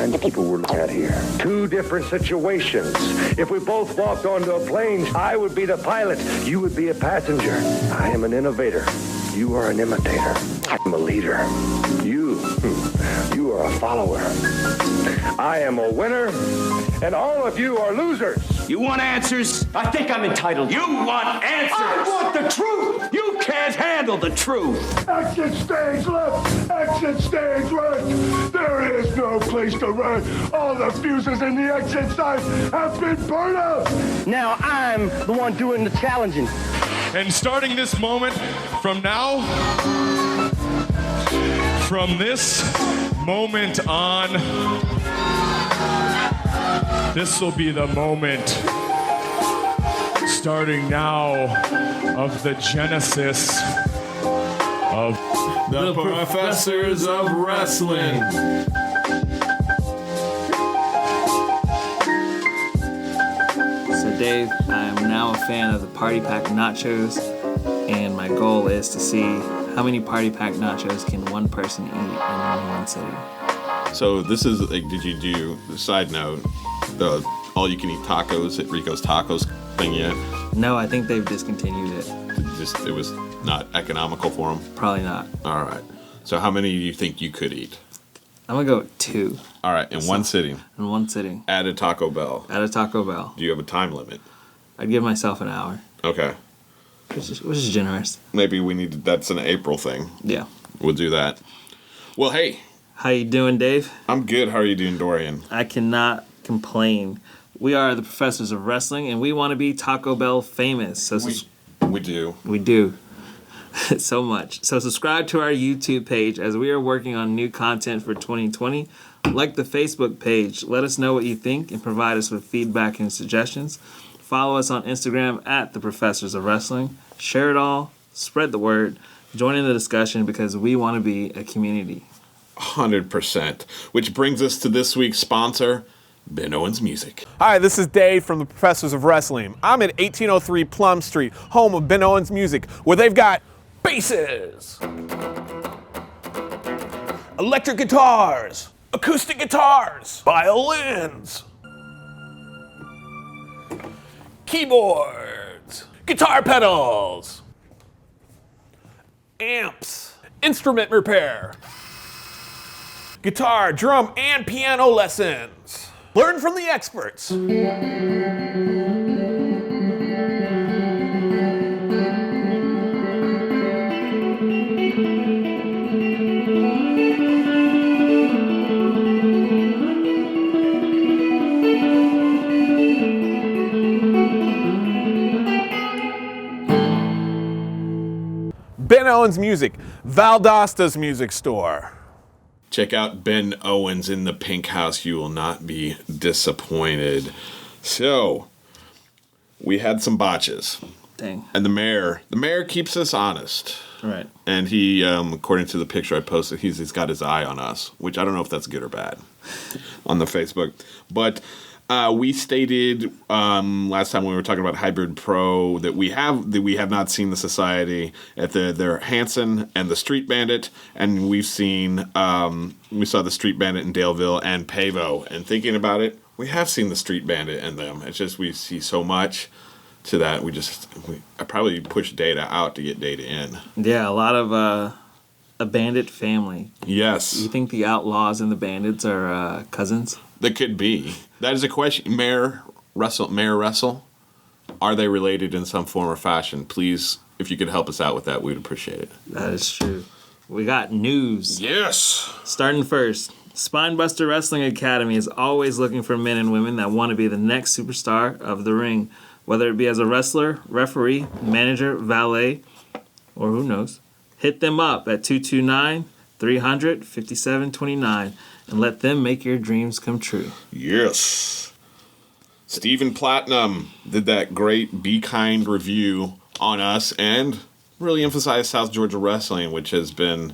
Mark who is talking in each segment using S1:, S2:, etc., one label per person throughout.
S1: kinds of people we're looking at here. Two different situations. If we both walked onto a plane, I would be the pilot. You would be a passenger. I am an innovator. You are an imitator. I'm a leader. You are a follower. I am a winner, and all of you are losers.
S2: You want answers?
S3: I think I'm entitled.
S2: You want answers?
S3: I want the truth.
S2: You can't handle the truth.
S1: Exit stage left. Exit stage right. There is no place to run. All the fuses in the exit site have been burned out.
S3: Now I'm the one doing the challenging.
S4: And starting this moment from now, from this moment on, this will be the moment, starting now, of the genesis of
S5: the Professors of Wrestling.
S6: So Dave, I am now a fan of the Party Pack nachos, and my goal is to see how many Party Pack nachos can one person eat in one sitting.
S5: So this is like, did you do, side note, the all-you-can-eat tacos at Rico's Tacos thing yet?
S6: No, I think they've discontinued it.
S5: It was not economical for them?
S6: Probably not.
S5: All right. So how many do you think you could eat?
S6: I'm going to go with 2.
S5: All right, in one sitting.
S6: In one sitting.
S5: At a Taco Bell.
S6: At a Taco Bell.
S5: Do you have a time limit?
S6: I'd give myself an hour.
S5: Okay.
S6: Which is generous.
S5: Maybe we need to, that's an April thing.
S6: Yeah.
S5: We'll do that. Well, hey.
S6: How you doing, Dave?
S5: I'm good. How are you doing, Dorrian?
S6: I cannot complain. We are the Professors of Wrestling, and we want to be Taco Bell famous. So
S5: we do.
S6: We do. So much. So subscribe to our YouTube page as we are working on new content for 2020. Like the Facebook page. Let us know what you think and provide us with feedback and suggestions. Follow us on Instagram at the Professors of Wrestling. Share it all. Spread the word. Join in the discussion because we want to be a community.
S5: 100%. Which brings us to this week's sponsor, Ben Owens Music.
S7: Hi, this is Dave from the Professors of Wrestling. I'm at 1803 Plum Street, home of Ben Owens Music, where they've got basses, electric guitars, acoustic guitars, violins, keyboards, guitar pedals, amps, instrument repair, guitar, drum, and piano lessons. Learn from the experts. Ben Owens Music, Valdosta's music store.
S5: Check out Ben Owens in the Pink House. You will not be disappointed. So, we had some botches.
S6: Dang.
S5: And the mayor keeps us honest.
S6: Right.
S5: And he, according to the picture I posted, he's got his eye on us, which I don't know if that's good or bad on the Facebook. But we stated last time when we were talking about Hybrid Pro that we have not seen the Society at their Hanson and the Street Bandit, and we saw the Street Bandit in Daleville and Pavo. And thinking about it, we have seen the Street Bandit in them. It's just we see so much to that. I probably push data out to get data in.
S6: Yeah, a lot of a bandit family.
S5: Yes.
S6: You think the Outlaws and the Bandits are cousins?
S5: That could be. That is a question. Mayor Russell, are they related in some form or fashion? Please, if you could help us out with that, we'd appreciate it.
S6: That is true. We got news.
S5: Yes.
S6: Starting first, Spinebuster Wrestling Academy is always looking for men and women that want to be the next superstar of the ring, whether it be as a wrestler, referee, manager, valet, or who knows. Hit them up at 229-300-5729 and let them make your dreams come true.
S5: Yes. Stephen Platinum did that great Be Kind review on us and really emphasized South Georgia wrestling, which has been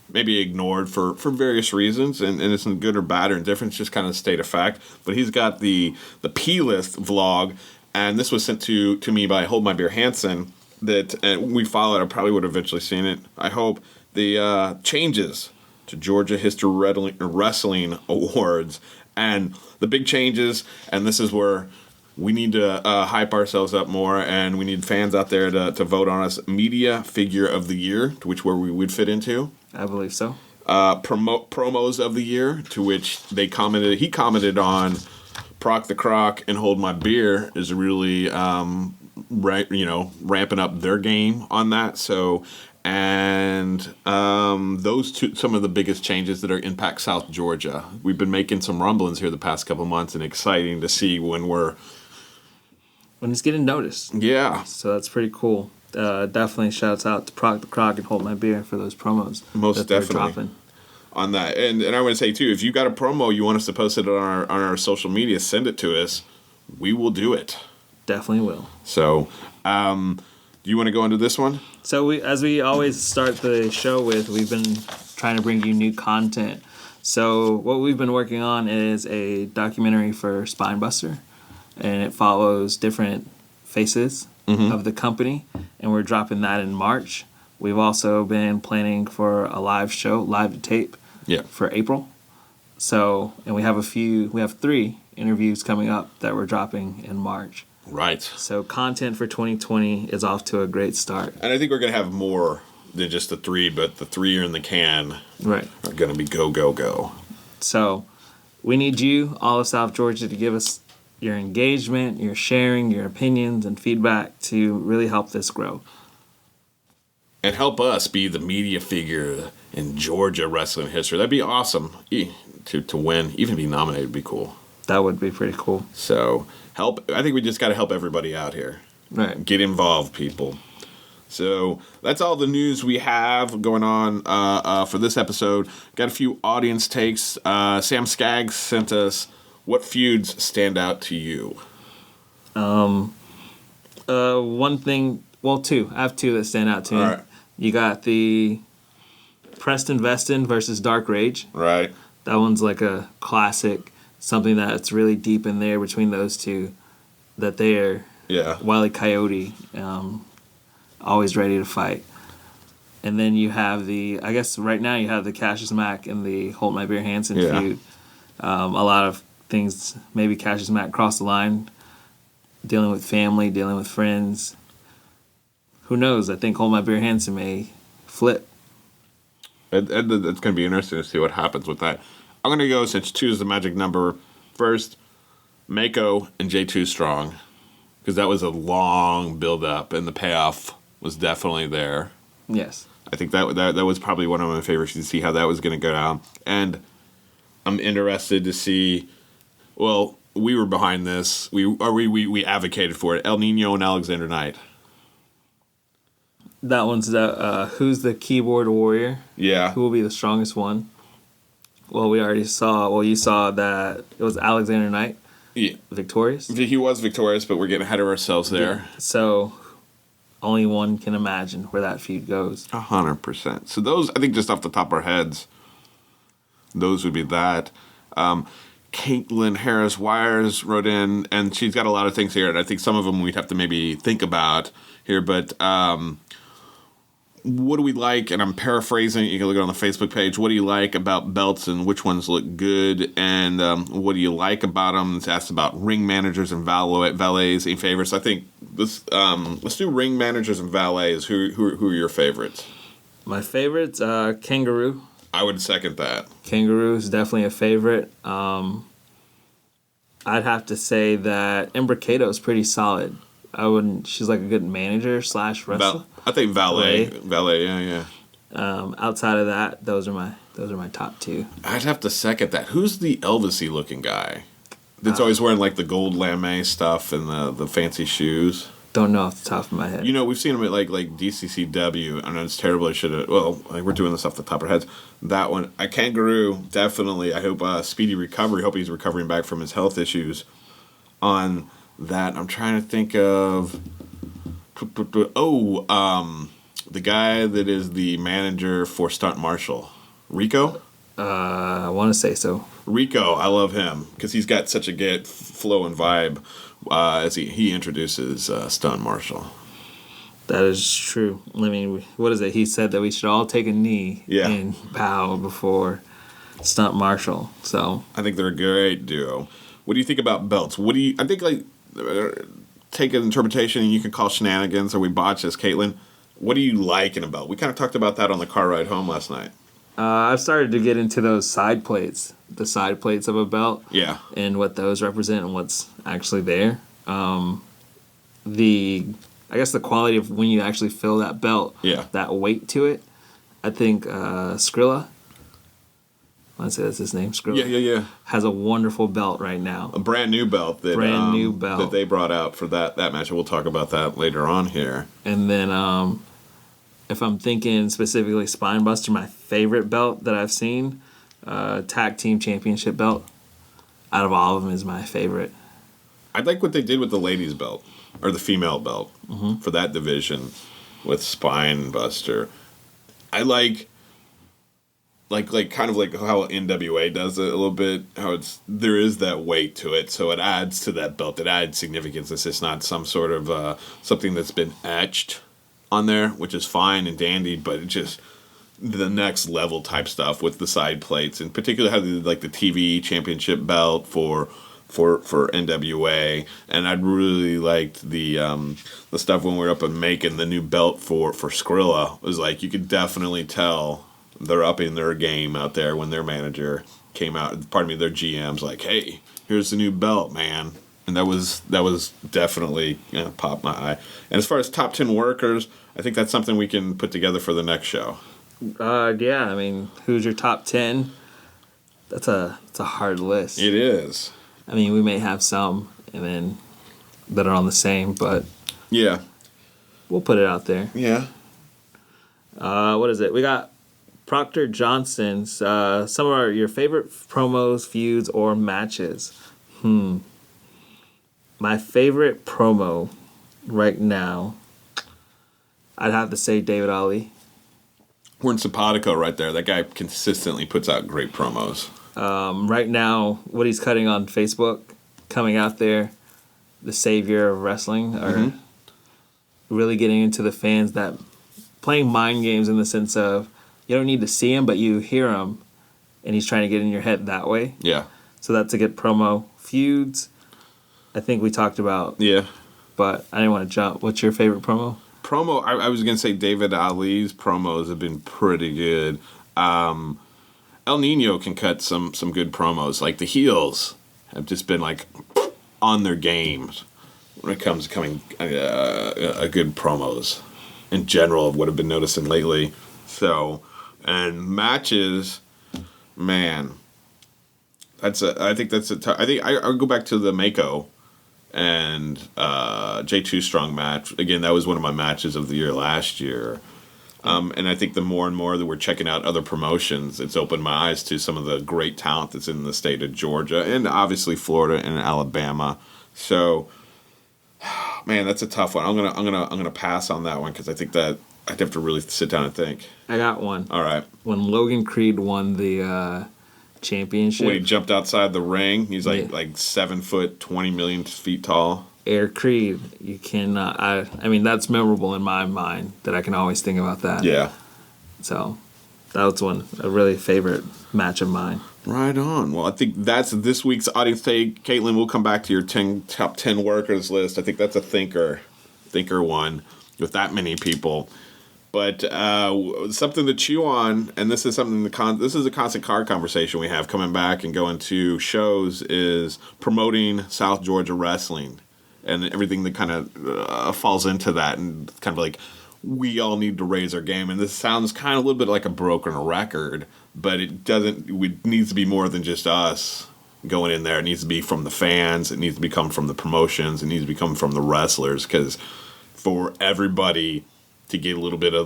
S5: maybe ignored for various reasons, and it's not good or bad or indifferent, it's just kind of a state of fact. But he's got the P-List vlog, and this was sent to me by Hold My Beer Hansen, that we followed. I probably would have eventually seen it, I hope. The changes to Georgia History Wrestling Awards. And the big changes, and this is where we need to hype ourselves up more, and we need fans out there to vote on us. Media Figure of the Year, to which where we would fit into.
S6: I believe so.
S5: Promos of the Year, to which he commented on Proc the Croc and Hold My Beer is really ramping up their game on that. So, and those two, some of the biggest changes that are impact South Georgia. We've been making some rumblings here the past couple months, and exciting to see when
S6: it's getting noticed.
S5: Yeah.
S6: So that's pretty cool. Definitely shouts out to Proc the Croc and Hold My Beer for those promos.
S5: Most definitely. On that, and I want to say too, if you got a promo you want us to post it on our social media, send it to us. We will do it.
S6: Definitely will.
S5: So, do you want to go into this one?
S6: So as we always start the show with, we've been trying to bring you new content. So what we've been working on is a documentary for Spinebuster, and it follows different faces of the company, and we're dropping that in March. We've also been planning for a live show, live to tape.
S5: Yeah.
S6: For April. So, and we have 3 interviews coming up that we're dropping in March.
S5: Right.
S6: So content for 2020 is off to a great start.
S5: And I think we're going to have more than just the 3, but the 3 are in the can.
S6: Right.
S5: Are going to be go, go, go.
S6: So we need you, all of South Georgia, to give us your engagement, your sharing, your opinions, and feedback to really help this grow.
S5: And help us be the media figure in Georgia wrestling history. That'd be awesome. To win, even be nominated would be cool.
S6: That would be pretty cool.
S5: So help. I think we just got to help everybody out here.
S6: Right.
S5: Get involved, people. So that's all the news we have going on for this episode. Got a few audience takes. Sam Skaggs sent us, what feuds stand out to you?
S6: One thing, well, 2. I have 2 that stand out to me.
S5: All right.
S6: You got the Preston Veston versus Dark Rage.
S5: Right.
S6: That one's like a classic, something that's really deep in there between those two, that they are Wile E. Coyote, always ready to fight. And then you have I guess right now you have the Cassius Mack and the Hold My Beer Hansen feud. A lot of things, maybe Cassius Mack crossed the line, dealing with family, dealing with friends. Who knows? I think Hold My Beer Hansen may flip.
S5: It's going to be interesting to see what happens with that. I'm going to go, since 2 is the magic number, first, Mako and J2 Strong, because that was a long build-up, and the payoff was definitely there.
S6: Yes.
S5: I think that was probably one of my favorites, to see how that was going to go down. And I'm interested to see, well, we were behind this. We advocated for it. El Nino and Alexander Knight.
S6: That one's who's the keyboard warrior?
S5: Yeah.
S6: Who will be the strongest one? Well, you saw that it was Alexander Knight.
S5: Yeah.
S6: Victorious?
S5: He was victorious, but we're getting ahead of ourselves there.
S6: Yeah. So, only one can imagine where that feud goes.
S5: 100%. So those, I think just off the top of our heads, those would be that. Caitlin Harris Wires wrote in, and she's got a lot of things here, and I think some of them we'd have to maybe think about here, but what do we like? And I'm paraphrasing. You can look at it on the Facebook page. What do you like about belts, and which ones look good? And what do you like about them? It's asked about ring managers and valets. Any favorites? I think let's do ring managers and valets. Who are your favorites?
S6: My favorites, Kangaroo.
S5: I would second that.
S6: Kangaroo is definitely a favorite. I'd have to say that Ember Cato is pretty solid. She's like a good manager / wrestler.
S5: I think valet, yeah.
S6: Outside of that, those are my top 2.
S5: I'd have to second that. Who's the Elvis-y looking guy that's always wearing like the gold lame stuff and the fancy shoes?
S6: Don't know off the top of my head.
S5: We've seen him at like DCCW. I know it's terrible. I should have. Well, we're doing this off the top of our heads. That one, a Kangaroo, definitely. I hope speedy recovery. Hope he's recovering back from his health issues. On that, I'm trying to think of. The guy that is the manager for Stunt Marshall, Rico.
S6: I want to say so.
S5: Rico, I love him because he's got such a good flow and vibe as he introduces Stunt Marshall.
S6: That is true. I mean, what is it? He said that we should all take a knee and bow before Stunt Marshall. So
S5: I think they're a great duo. What do you think about belts? I think, like, take an interpretation and you can call shenanigans or we botches, Caitlin. What do you like in a belt? We kind of talked about that on the car ride home last night.
S6: I've started to get into those side plates, the side plates of a belt.
S5: Yeah.
S6: And what those represent and what's actually there. I guess the quality of when you actually feel that belt, that weight to it. I think Skrilla, I say that's his name, Skrilla.
S5: Yeah.
S6: Has a wonderful belt right now.
S5: A brand new belt that they brought out for that match. We'll talk about that later on here.
S6: And then if I'm thinking specifically Spinebuster, my favorite belt that I've seen, tag team championship belt, out of all of them is my favorite.
S5: I like what they did with the ladies' belt, or the female belt, for that division with Spinebuster. I like kind of like how NWA does it a little bit, how there is that weight to it, so it adds to that belt. It adds significance. It's just not some sort of something that's been etched on there, which is fine and dandy, but it just the next level type stuff with the side plates, and particularly how they did like the TV championship belt for NWA, and I'd really liked the stuff when we were up in Macon, the new belt for Skrilla. It was like you could definitely tell they're upping their game out there when their manager came out, their GM's like, hey, here's the new belt, man. And that was definitely popped my eye. And as far as top 10 workers, I think that's something we can put together for the next show.
S6: Yeah, I mean, who's your top 10? That's a hard list.
S5: It is.
S6: I mean, we may have some and then that are on the same, but
S5: yeah,
S6: we'll put it out there.
S5: Yeah.
S6: What is it? We got Proctor Johnson's some of your favorite promos, feuds, or matches. My favorite promo right now, I'd have to say David Ali.
S5: We're in Simpatico right there. That guy consistently puts out great promos.
S6: Right now, what he's cutting on Facebook, coming out there, the savior of wrestling, or really getting into the fans, that playing mind games in the sense of you don't need to see him, but you hear him, and he's trying to get in your head that way.
S5: Yeah.
S6: So that's a good promo. Feuds, I think we talked about.
S5: Yeah.
S6: But I didn't want to jump. What's your favorite promo?
S5: I was going to say David Ali's promos have been pretty good. El Nino can cut some good promos. Like the heels have just been like on their games when it comes to coming a good promos in general of what I've been noticing lately. So, and matches, man, I think I'll go back to the Mako and J2 Strong match. Again, that was one of my matches of the year last year. And I think the more and more that we're checking out other promotions, it's opened my eyes to some of the great talent that's in the state of Georgia and obviously Florida and Alabama. So, man, that's a tough one. I'm gonna pass on that one because I think that I'd have to really sit down and think.
S6: I got one.
S5: All right.
S6: When Logan Creed won the championship,
S5: when he jumped outside the ring, he's like 7 foot, 20 million feet tall.
S6: Air Creed, you cannot. I mean, that's memorable in my mind that I can always think about that.
S5: Yeah.
S6: So that was a really favorite match of mine.
S5: Right on. Well, I think that's this week's audience take. Caitlin, we'll come back to your top 10 workers list. I think that's a thinker one with that many people. But something to chew on, and this is something this is a constant car conversation we have coming back and going to shows, is promoting South Georgia wrestling. And everything that kind of falls into that, and kind of like we all need to raise our game. And this sounds kind of a little bit like a broken record, but it doesn't. It needs to be more than just us going in there. It needs to be from the fans. It needs to become from the promotions. It needs to become from the wrestlers, because for everybody to get a little bit, I'm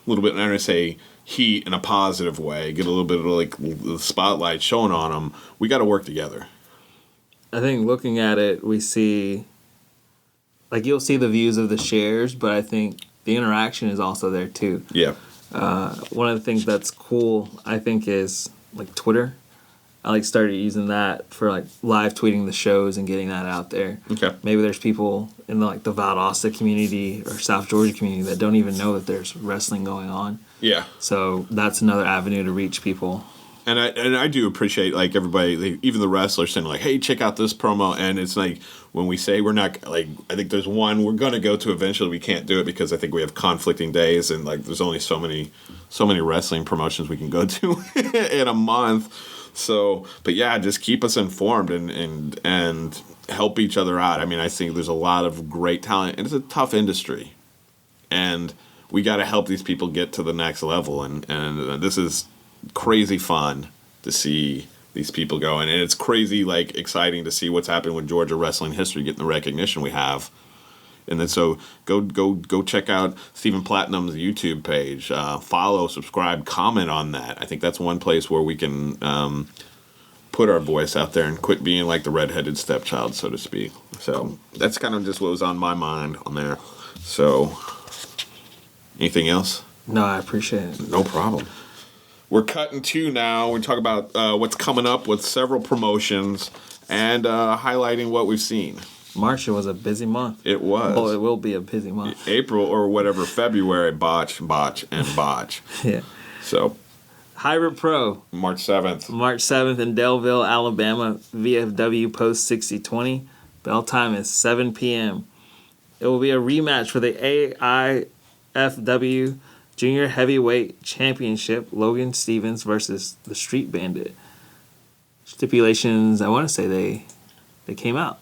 S5: going to say heat in a positive way, get a little bit of like the spotlight showing on them. We got to work together.
S6: I think looking at it, we see. Like, you'll see the views of the shares, but I think the interaction is also there, too.
S5: Yeah.
S6: One of the things that's cool, I think, is, like, Twitter. I started using that for live tweeting the shows and getting that out there.
S5: Okay.
S6: Maybe there's people in the Valdosta community or South Georgia community that don't even know that there's wrestling going on.
S5: Yeah.
S6: So that's another avenue to reach people.
S5: And I do appreciate everybody, even the wrestlers saying hey, check out this promo. And it's when we say we're not I think there's one we're gonna go to eventually. We can't do it because I think we have conflicting days and there's only so many wrestling promotions we can go to in a month. So, but yeah, just keep us informed and help each other out. I mean, I think there's a lot of great talent, and it's a tough industry, and we got to help these people get to the next level. And this is crazy fun to see these people going, and it's crazy exciting to see what's happening with Georgia wrestling history getting the recognition we have. And then so go check out Stephen Platinum's YouTube page. Follow, subscribe, comment on that. I think that's one place where we can put our voice out there and quit being the redheaded stepchild, so to speak. So that's kind of just what was on my mind on there. So anything else?
S6: No, I appreciate it.
S5: No problem. We're cutting to now. We talk about what's coming up with several promotions and highlighting what we've seen.
S6: March was a busy month.
S5: It was.
S6: Oh, it will be a busy month.
S5: April or whatever, February, botch, and botch.
S6: Yeah.
S5: So.
S6: Hybrid Pro.
S5: March 7th.
S6: March 7th in Delville, Alabama, VFW Post 6020. Bell time is 7 p.m. It will be a rematch for the AIFW Junior Heavyweight Championship. Logan Stevens versus the Street Bandit. Stipulations, I want to say they came out.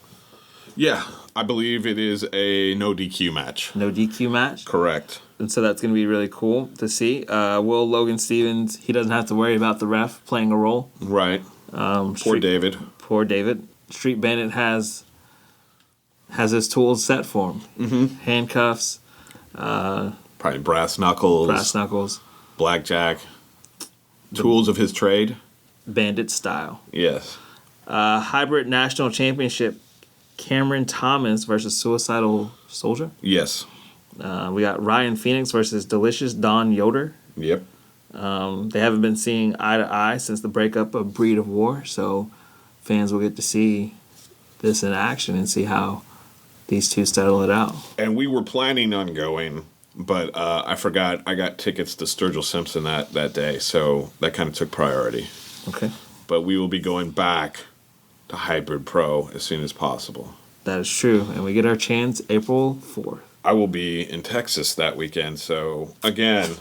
S5: Yeah, I believe it is a no DQ match.
S6: No DQ match?
S5: Correct.
S6: And so that's going to be really cool to see. Will Logan Stevens, he doesn't have to worry about the ref playing a role.
S5: Right. Poor David.
S6: Poor David. Street Bandit has his tools set for him. Mm-hmm. Handcuffs.
S5: Probably brass knuckles. Blackjack. Tools of his trade.
S6: Bandit style.
S5: Yes.
S6: Hybrid National Championship. Cameron Thomas versus Suicidal Soldier.
S5: Yes.
S6: We got Ryan Phoenix versus Delicious Don Yoder.
S5: Yep.
S6: They haven't been seeing eye to eye since the breakup of Breed of War, so fans will get to see this in action and see how these two settle it out.
S5: And we were planning on going, but I forgot I got tickets to Sturgill Simpson that day, so that kind of took priority.
S6: Okay.
S5: But we will be going back to Hybrid Pro as soon as possible.
S6: That is true, and we get our chance April 4th.
S5: I will be in Texas that weekend, so again,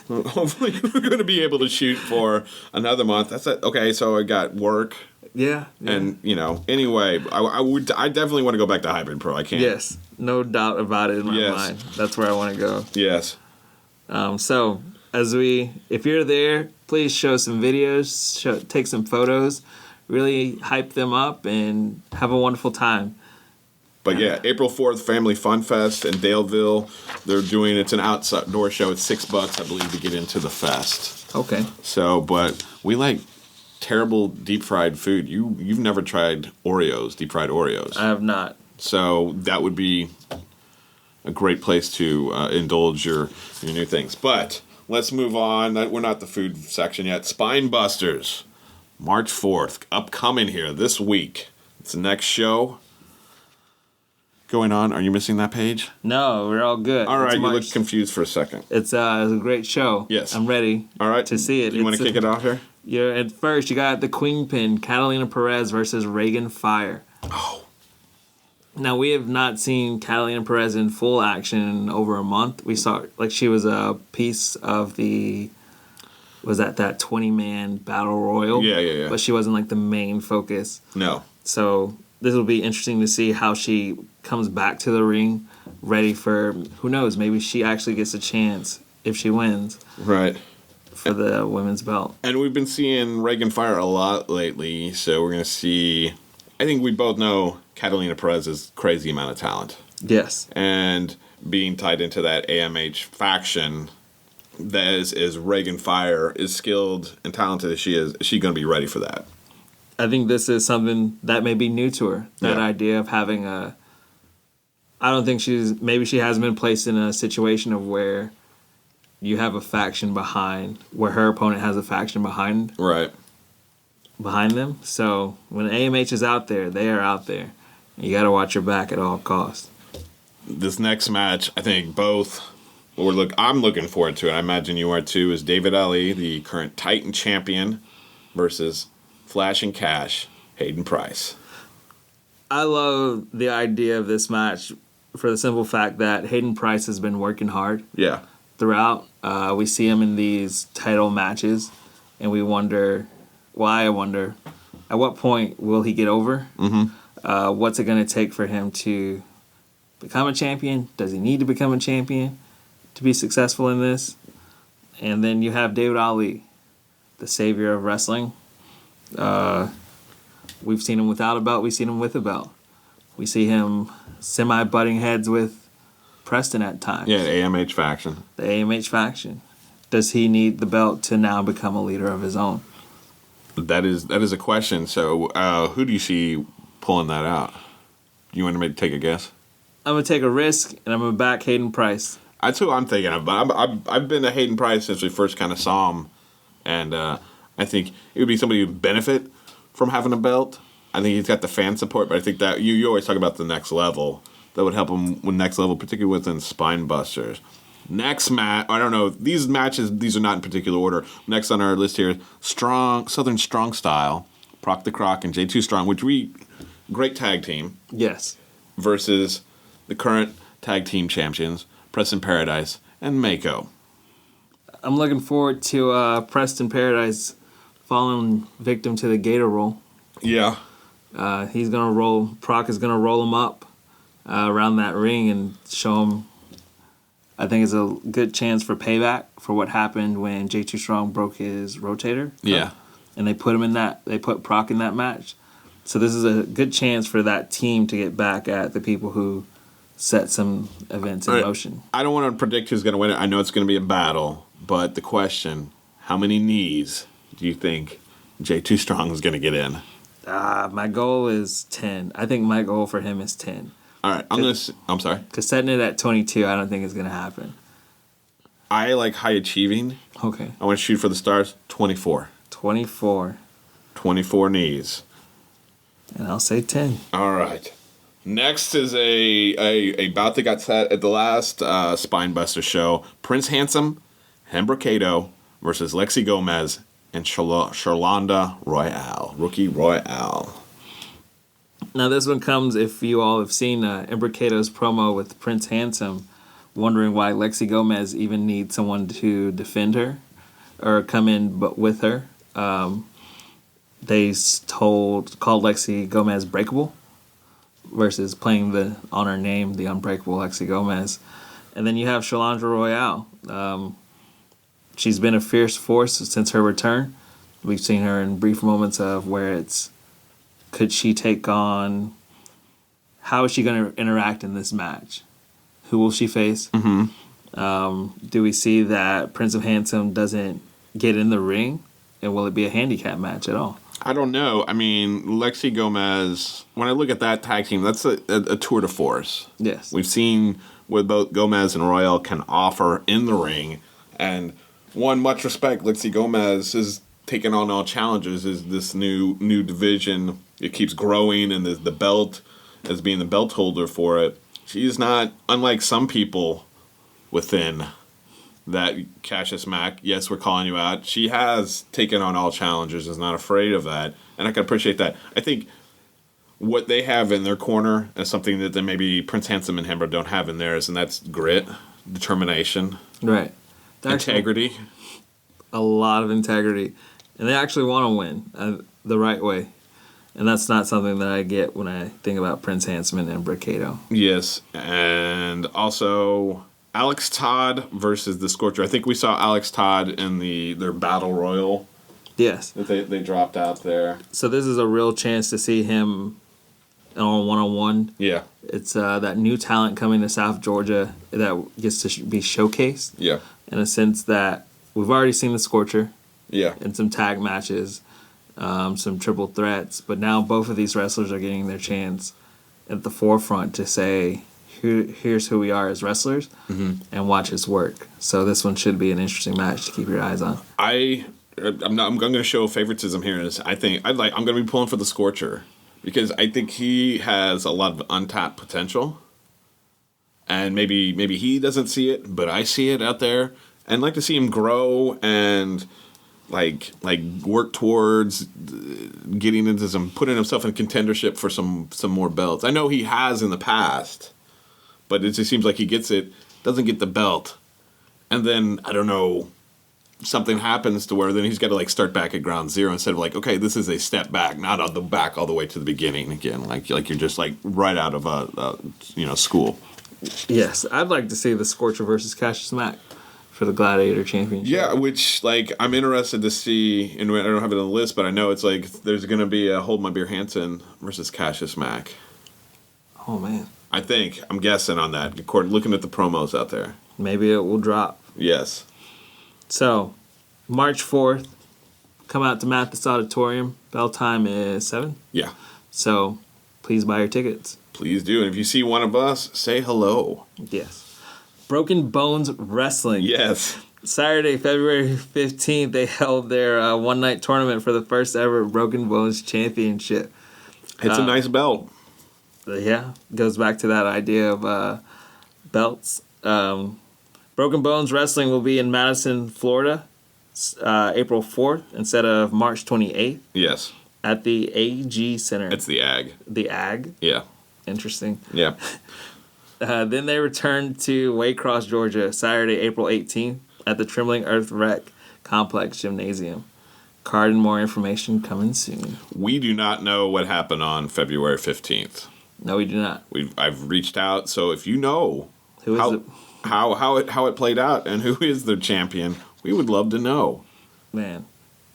S5: hopefully we're going to be able to shoot for another month. That's it. Okay, so I got work.
S6: Yeah.
S5: And, anyway, I definitely want to go back to Hybrid Pro. I can't.
S6: Yes, no doubt about it in my mind. That's where I want to go.
S5: Yes.
S6: So, if you're there, please show some videos, take some photos, really hype them up, and have a wonderful time.
S5: But yeah, April 4th, Family Fun Fest in Daleville. It's an outdoor show. It's $6, I believe, to get into the fest.
S6: Okay.
S5: So, but we like terrible deep fried food. You've never tried deep fried Oreos.
S6: I have not.
S5: So that would be a great place to indulge your new things. But let's move on. We're not the food section yet. Spinebusters, March 4th, upcoming here this week. It's the next show going on. Are you missing that page?
S6: No, we're all good.
S5: All right, you look confused for a second.
S6: It's a great show.
S5: Yes.
S6: I'm ready.
S5: All right.
S6: To see it.
S5: You want to kick it off here?
S6: Yeah, at first you got the Queen Pin, Catalina Perez versus Reagan Fire.
S5: Oh.
S6: Now, we have not seen Catalina Perez in full action in over a month. We saw, she was a piece of that 20-man battle royal?
S5: Yeah.
S6: But she wasn't, the main focus.
S5: No.
S6: So this will be interesting to see how she comes back to the ring, ready for, who knows, maybe she actually gets a chance if she wins.
S5: Right.
S6: For the women's belt.
S5: And we've been seeing Reagan Fire a lot lately, so we're going to see... I think we both know Catalina Perez's crazy amount of talent.
S6: Yes.
S5: And being tied into that AMH faction, that is Reagan Fire, as skilled and talented as she is she going to be ready for that?
S6: I think this is something that may be new to her. That idea of having I don't think maybe she hasn't been placed in a situation of where you have a faction behind, where her opponent has a faction behind.
S5: Right.
S6: behind them. So when AMH is out there, they are out there. You got to watch your back at all costs.
S5: This next match, I think both. I'm looking forward to it. I imagine you are too. Is David Ali, the current Titan champion, versus Flash and Cash, Hayden Price.
S6: I love the idea of this match for the simple fact that Hayden Price has been working hard.
S5: Yeah.
S6: Throughout. We see him in these title matches, and we wonder, I wonder, at what point will he get over? Mm-hmm. What's it going to take for him to become a champion? Does he need to become a champion to be successful in this? And then you have David Ali, the savior of wrestling. We've seen him without a belt. We've seen him with a belt. We see him semi-butting heads with Preston at times.
S5: Yeah, the AMH faction.
S6: The AMH faction. Does he need the belt to now become a leader of his own?
S5: That is a question. So who do you see pulling that out? You want to take a guess?
S6: I'm going to take a risk, and I'm going to back Hayden Price.
S5: That's who I'm thinking of. But I've been a Hayden Price since we first kind of saw him. And I think it would be somebody who would benefit from having a belt. I think he's got the fan support, but I think that you always talk about the next level. That would help him with next level, particularly within Spinebusters. Next match, I don't know, these matches, these are not in particular order. Next on our list here, Southern Strong Style, Proc the Croc and J2 Strong, great tag team.
S6: Yes.
S5: Versus the current tag team champions, Preston Paradise and Mako.
S6: I'm looking forward to Preston Paradise falling victim to the Gator roll.
S5: Yeah.
S6: He's going to roll, Proc is going to roll him up around that ring and show him. I think it's a good chance for payback for what happened when J2 Strong broke his rotator.
S5: Yeah.
S6: And they put Proc in that match. So this is a good chance for that team to get back at the people who set some events in motion.
S5: I don't want to predict who's going to win it. I know it's going to be a battle, but the question, how many knees do you think J2 Strong is going to get in?
S6: My goal is 10. I think my goal for him is 10.
S5: All right, I'm sorry.
S6: Because setting it at 22, I don't think it's going to happen.
S5: I like high achieving.
S6: Okay.
S5: I want to shoot for the stars. 24.
S6: 24.
S5: 24 knees.
S6: And I'll say 10.
S5: All right. Next is a bout that got set at the last Spinebuster show. Prince Handsome, Hembricado versus Lexi Gomez and Charlonda Royale. Rookie Royale.
S6: Now this one comes if you all have seen Embricado's promo with Prince Handsome, wondering why Lexi Gomez even needs someone to defend her or come in but with her. They called Lexi Gomez breakable versus playing on her name, the unbreakable Lexi Gomez. And then you have Charlonda Royale. She's been a fierce force since her return. We've seen her in brief moments of where could she take on, how is she going to interact in this match? Who will she face? Mm-hmm. Do we see that Prince of Handsome doesn't get in the ring? And will it be a handicap match at all?
S5: I don't know. I mean, Lexi Gomez, when I look at that tag team, that's a tour de force.
S6: Yes.
S5: We've seen what both Gomez and Royale can offer in the ring. And much respect, Lexi Gomez is taking on all challenges, is this new division. It keeps growing, and the belt, as being the belt holder for it, she's not, unlike some people within that Cassius Mack, yes, we're calling you out. She has taken on all challenges, is not afraid of that, and I can appreciate that. I think what they have in their corner is something that maybe Prince Handsome and Hember don't have in theirs, and that's grit, determination,
S6: right,
S5: integrity.
S6: A lot of integrity. And they actually want to win the right way. And that's not something that I get when I think about Prince Handsome and Embricado.
S5: Yes, and also Alex Todd versus the Scorcher. I think we saw Alex Todd in their Battle Royal.
S6: Yes.
S5: That they dropped out there.
S6: So this is a real chance to see him on one-on-one.
S5: Yeah.
S6: It's that new talent coming to South Georgia that gets to be showcased.
S5: Yeah.
S6: In a sense that we've already seen the Scorcher.
S5: Yeah.
S6: In some tag matches, some triple threats. But now both of these wrestlers are getting their chance at the forefront to say, here's who we are as wrestlers, and watch us work. So this one should be an interesting match to keep your eyes on.
S5: I'm going to show favoritism here. I'm going to be pulling for the Scorcher because I think he has a lot of untapped potential, and maybe he doesn't see it, but I see it out there, and I'd like to see him grow and like work towards getting into putting himself in contendership for some more belts. I know he has in the past, but it just seems like he doesn't get the belt, and then I don't know. Something happens to where then he's got to like start back at ground zero instead of like, okay, this is a step back, not on the back all the way to the beginning again. Like you're just like right out of school.
S6: Yes, I'd like to see the Scorcher versus Cassius Mack for the Gladiator Championship.
S5: Yeah, which like I'm interested to see, and I don't have it on the list, but I know it's like there's going to be a Hold My Beer Hansen versus Cassius Mack.
S6: Oh man,
S5: I'm guessing on that. Looking at the promos out there,
S6: maybe it will drop.
S5: Yes.
S6: So, March 4th, come out to Mathis Auditorium. Bell time is 7.
S5: Yeah.
S6: So, please buy your tickets.
S5: Please do. And if you see one of us, say hello.
S6: Yes. Broken Bones Wrestling.
S5: Yes.
S6: Saturday, February 15th, they held their one-night tournament for the first ever Broken Bones Championship.
S5: It's a nice belt.
S6: Yeah. Goes back to that idea of belts. Broken Bones Wrestling will be in Madison, Florida, April 4th instead of March 28th.
S5: Yes.
S6: At the AG Center.
S5: It's the AG.
S6: The AG?
S5: Yeah.
S6: Interesting.
S5: Yeah.
S6: Then they return to Waycross, Georgia, Saturday, April 18th at the Trembling Earth Rec Complex Gymnasium. Card and more information coming soon.
S5: We do not know what happened on February 15th.
S6: No, we do not.
S5: I've reached out, so if you know how it played out and who is the champion, we would love to know.
S6: Man,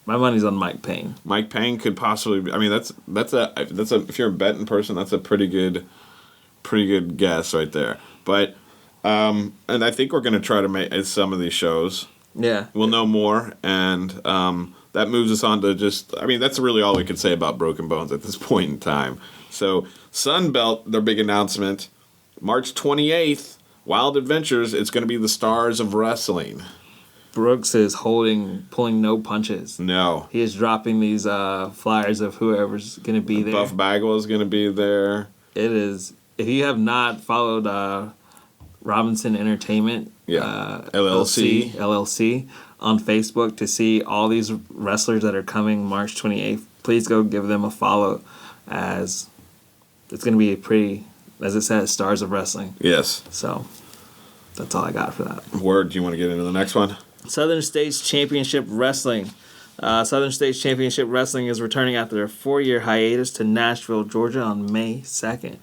S6: my money's on Mike Payne. Mike Payne
S5: could possibly. I mean, that's a if you're a betting person, that's a pretty good guess right there. But and I think we're going to try to make some of these shows.
S6: Yeah,
S5: we'll know more, and that moves us on to just. I mean, that's really all we could say about Broken Bones at this point in time. So Sunbelt, their big announcement, March 28th. Wild Adventures, it's going to be the Stars of Wrestling.
S6: Brooks is pulling no punches.
S5: No.
S6: He is dropping these flyers of whoever's going to be there.
S5: Buff Bagwell is going to be there.
S6: It is. If you have not followed Robinson Entertainment, LLC, on Facebook to see all these wrestlers that are coming March 28th, please go give them a follow, as it's going to be a pretty... As it says, Stars of Wrestling.
S5: Yes.
S6: So, that's all I got for that.
S5: Word, do you want to get into the next one?
S6: Southern States Championship Wrestling. Southern States Championship Wrestling is returning after a 4-year hiatus to Nashville, Georgia on May 2nd.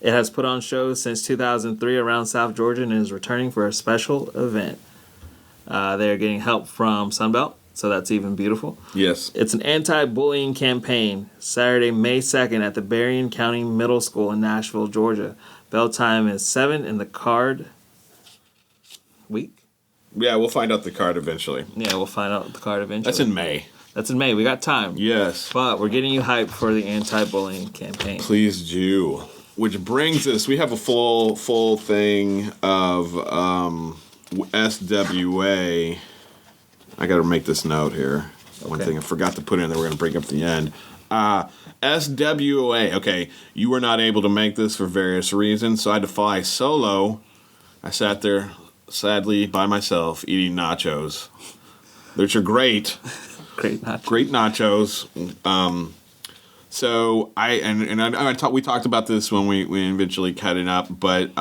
S6: It has put on shows since 2003 around South Georgia and is returning for a special event. They are getting help from Sunbelt, so that's even beautiful.
S5: Yes.
S6: It's an anti-bullying campaign, Saturday, May 2nd at the Berrien County Middle School in Nashville, Georgia. Bell time is 7 in the card week.
S5: Yeah, we'll find out the card eventually.
S6: Yeah, we'll find out the card eventually.
S5: That's in May.
S6: That's in May. We got time.
S5: Yes.
S6: But we're getting you hyped for the anti-bullying campaign.
S5: Please do. Which brings us, we have a full thing of SWA. I got to make this note here. Okay. One thing I forgot to put in that we're going to bring up at the end. SWA. Okay, you were not able to make this for various reasons, so I had to fly solo. I sat there, sadly, by myself, eating nachos, which are great.
S6: Great nachos.
S5: Great nachos. So we talked about this when we eventually cut it up, but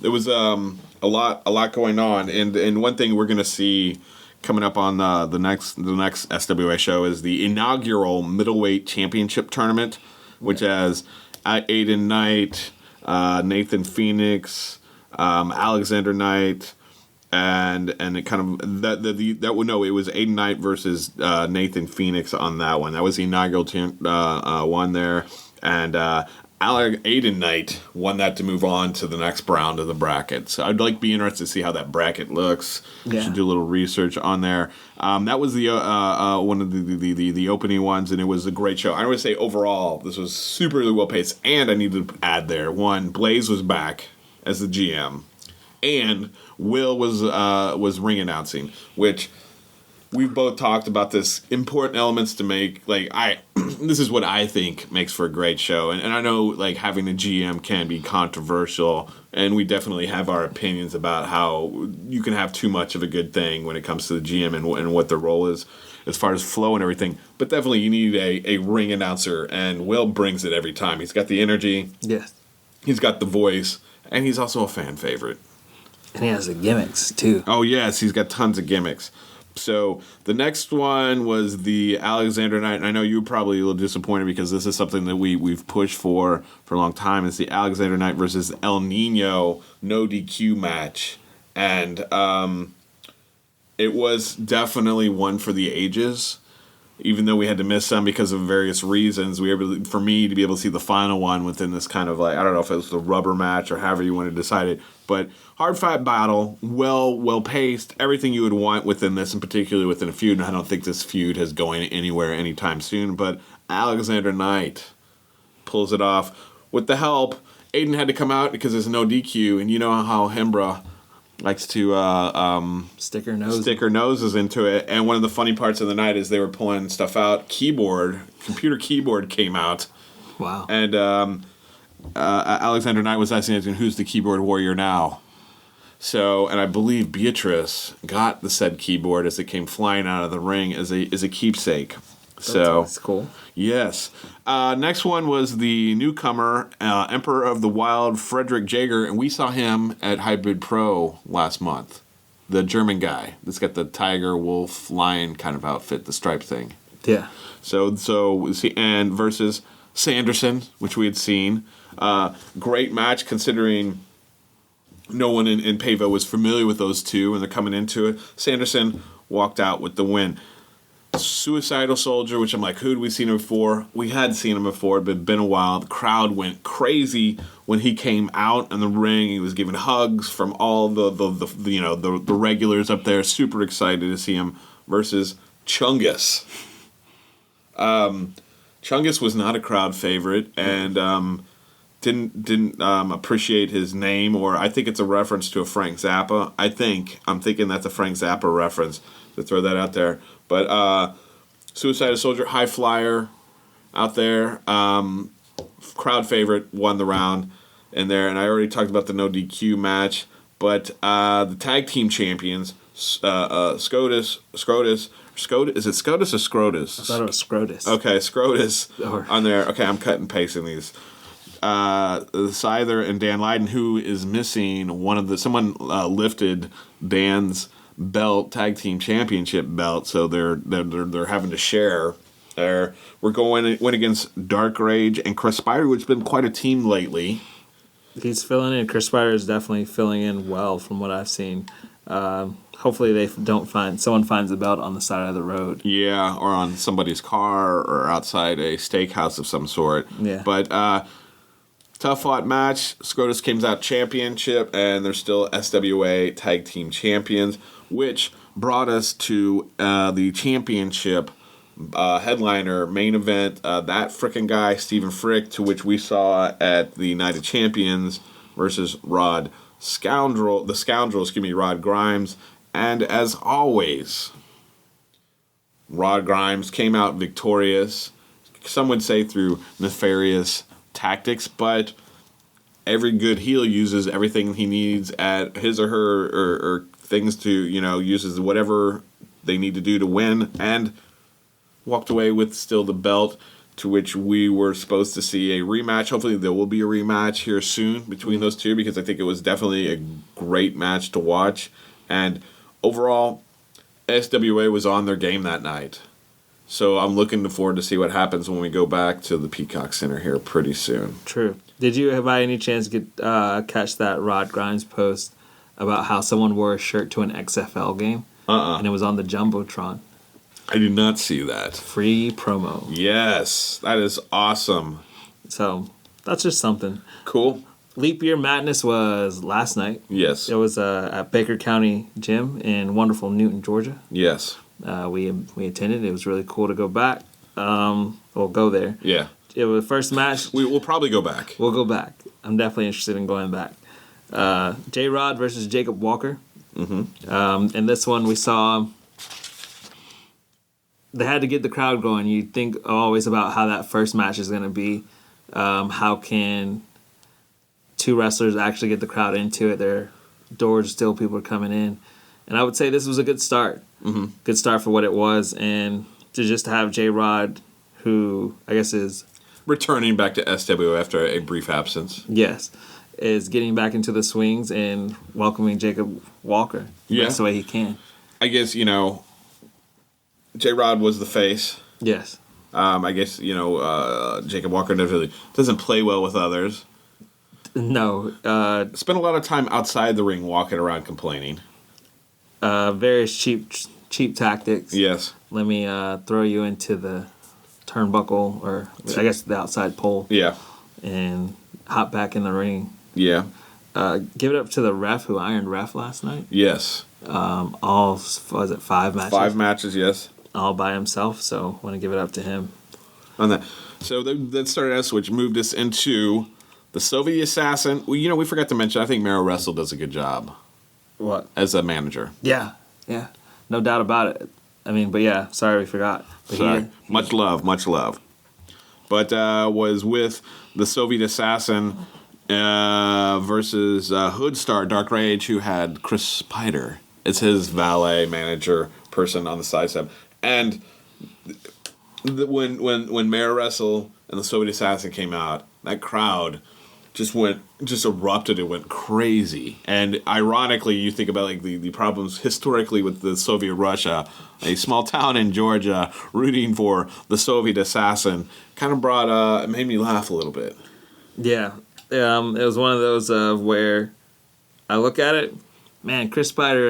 S5: there was a lot going on, and one thing we're going to see coming up on the next SWA show is the inaugural middleweight championship tournament, which has Aiden Knight, Nathan Phoenix, Alexander Knight, and it kind of it was Aiden Knight versus Nathan Phoenix on that one. That was the inaugural one there, and Aiden Knight won that to move on to the next round of the bracket. So I'd be interested to see how that bracket looks. Yeah. Should do a little research on there. That was the one of the opening ones, and it was a great show. I would say overall this was super well paced. And I need to add there, one, Blaze was back as the GM, and Will was ring announcing, which we've both talked about this important elements to make. Like this is what I think makes for a great show, and I know like having a GM can be controversial, and we definitely have our opinions about how you can have too much of a good thing when it comes to the GM and what their role is as far as flow and everything. But definitely you need a ring announcer, and Will brings it every time. He's got the energy.
S6: Yes.
S5: He's got the voice, and he's also a fan favorite.
S6: And he has the gimmicks, too.
S5: Oh, yes, he's got tons of gimmicks. So the next one was the Alexander Knight, and I know you were probably a little disappointed because this is something that we've pushed for a long time. It's the Alexander Knight versus El Nino no DQ match. And it was definitely one for the ages. Even though we had to miss some because of various reasons, we were able to, for me to be able to see the final one within this kind of like, I don't know if it was the rubber match or however you want to decide it, but hard fight battle, well paced, everything you would want within this, and particularly within a feud. And I don't think this feud is going anywhere anytime soon, but Alexander Knight pulls it off with the help. Aiden had to come out because there's no DQ, and you know how Hembra likes to
S6: stick her
S5: noses into it. And one of the funny parts of the night is they were pulling stuff out. Computer keyboard came out.
S6: Wow.
S5: And Alexander Knight was asking who's the keyboard warrior now. So, and I believe Beatrice got the said keyboard as it came flying out of the ring as a keepsake.
S6: That's cool.
S5: Yes. Next one was the newcomer, Emperor of the Wild, Frederick Jaeger, and we saw him at Hybrid Pro last month. The German guy that's got the tiger, wolf, lion kind of outfit, the stripe thing.
S6: Yeah.
S5: So and versus Sanderson, which we had seen. Great match considering no one in Pavo was familiar with those two, and they're coming into it. Sanderson walked out with the win. Suicidal Soldier, which I'm like, who'd we seen him before? We had seen him before, but it'd been a while. The crowd went crazy when he came out in the ring. He was giving hugs from all the regulars up there. Super excited to see him versus Chungus. Chungus was not a crowd favorite and didn't appreciate his name, or I think it's a reference to a Frank Zappa. I'm thinking that's a Frank Zappa reference, to throw that out there. But Suicidal Soldier, high flyer out there, crowd favorite, won the round in there. And I already talked about the no DQ match. But the tag team champions, Scotus, is it Scotus or Scrotus?
S6: I thought it was Scrotus.
S5: Okay, Scrotus on there. Okay, I'm cutting and pasting these. Scyther and Dan Lydon, who is missing someone lifted Dan's belt, tag team championship belt, so they're having to share. We're went against Dark Rage and Chris Spider, which has been quite a team lately.
S6: He's filling in. Chris Spider is definitely filling in well from what I've seen. Hopefully someone finds the belt on the side of the road. Yeah,
S5: or on somebody's car or outside a steakhouse of some sort.
S6: Yeah.
S5: But tough fought match. Scrotus comes out championship, and they're still SWA tag team champions, which brought us to the championship headliner main event. That frickin' guy, Stephen Frick, to which we saw at the Night of Champions versus Rod Grimes. And as always, Rod Grimes came out victorious. Some would say through nefarious tactics, but every good heel uses everything he needs at his or her or things to, uses whatever they need to do to win, and walked away with still the belt, to which we were supposed to see a rematch. Hopefully there will be a rematch here soon between those two, because I think it was definitely a great match to watch. And overall, SWA was on their game that night. So I'm looking forward to see what happens when we go back to the Peacock Center here pretty soon.
S6: True. Did you, by any chance, catch that Rod Grimes post about how someone wore a shirt to an XFL game? And it was on the Jumbotron.
S5: I did not see that.
S6: Free promo.
S5: Yes, that is awesome.
S6: So that's just something.
S5: Cool.
S6: Leap Year Madness was last night.
S5: Yes.
S6: It was at Baker County Gym in wonderful Newton, Georgia.
S5: Yes.
S6: We attended. It was really cool to go back. We'll go there.
S5: Yeah.
S6: It was the first match.
S5: We'll probably go back.
S6: We'll go back. I'm definitely interested in going back. J-Rod versus Jacob Walker.
S5: Mm-hmm.
S6: In this one, we saw they had to get the crowd going. You think always about how that first match is going to be. How can two wrestlers actually get the crowd into it? Their doors still, people are coming in. And I would say this was a good start. Mm-hmm. Good start for what it was. And to just have J-Rod, who I guess is...
S5: returning back to SW after a brief absence.
S6: Yes. Is getting back into the swings and welcoming Jacob Walker.
S5: Yeah.
S6: That's the way he can.
S5: I guess, J-Rod was the face.
S6: Yes.
S5: I guess, Jacob Walker definitely doesn't play well with others.
S6: No.
S5: Spent a lot of time outside the ring walking around complaining.
S6: Various cheap tactics.
S5: Yes.
S6: Let me throw you into the turnbuckle, or I guess the outside pole.
S5: Yeah.
S6: And hop back in the ring.
S5: Yeah.
S6: Give it up to the ref who ironed ref last night.
S5: Yes.
S6: All, was it 5 matches?
S5: 5 matches, yes.
S6: All by himself, so want to give it up to him.
S5: On that. So that started us, which moved us into the Soviet Assassin. Well, we forgot to mention, I think Mero Wrestle does a good job.
S6: What?
S5: As a manager.
S6: Yeah. No doubt about it. I mean, but yeah, sorry we forgot. But
S5: Sorry. Much love. But was with the Soviet Assassin versus Hood Star Dark Rage, who had Chris Spider as his valet manager person on the side step. And when Mero Wrestle and the Soviet Assassin came out, that crowd just erupted. It went crazy. And ironically, you think about the problems historically with the Soviet Russia, a small town in Georgia rooting for the Soviet Assassin, kind of it made me laugh a little bit.
S6: Yeah. It was one of those where I look at it, man, Chris Spider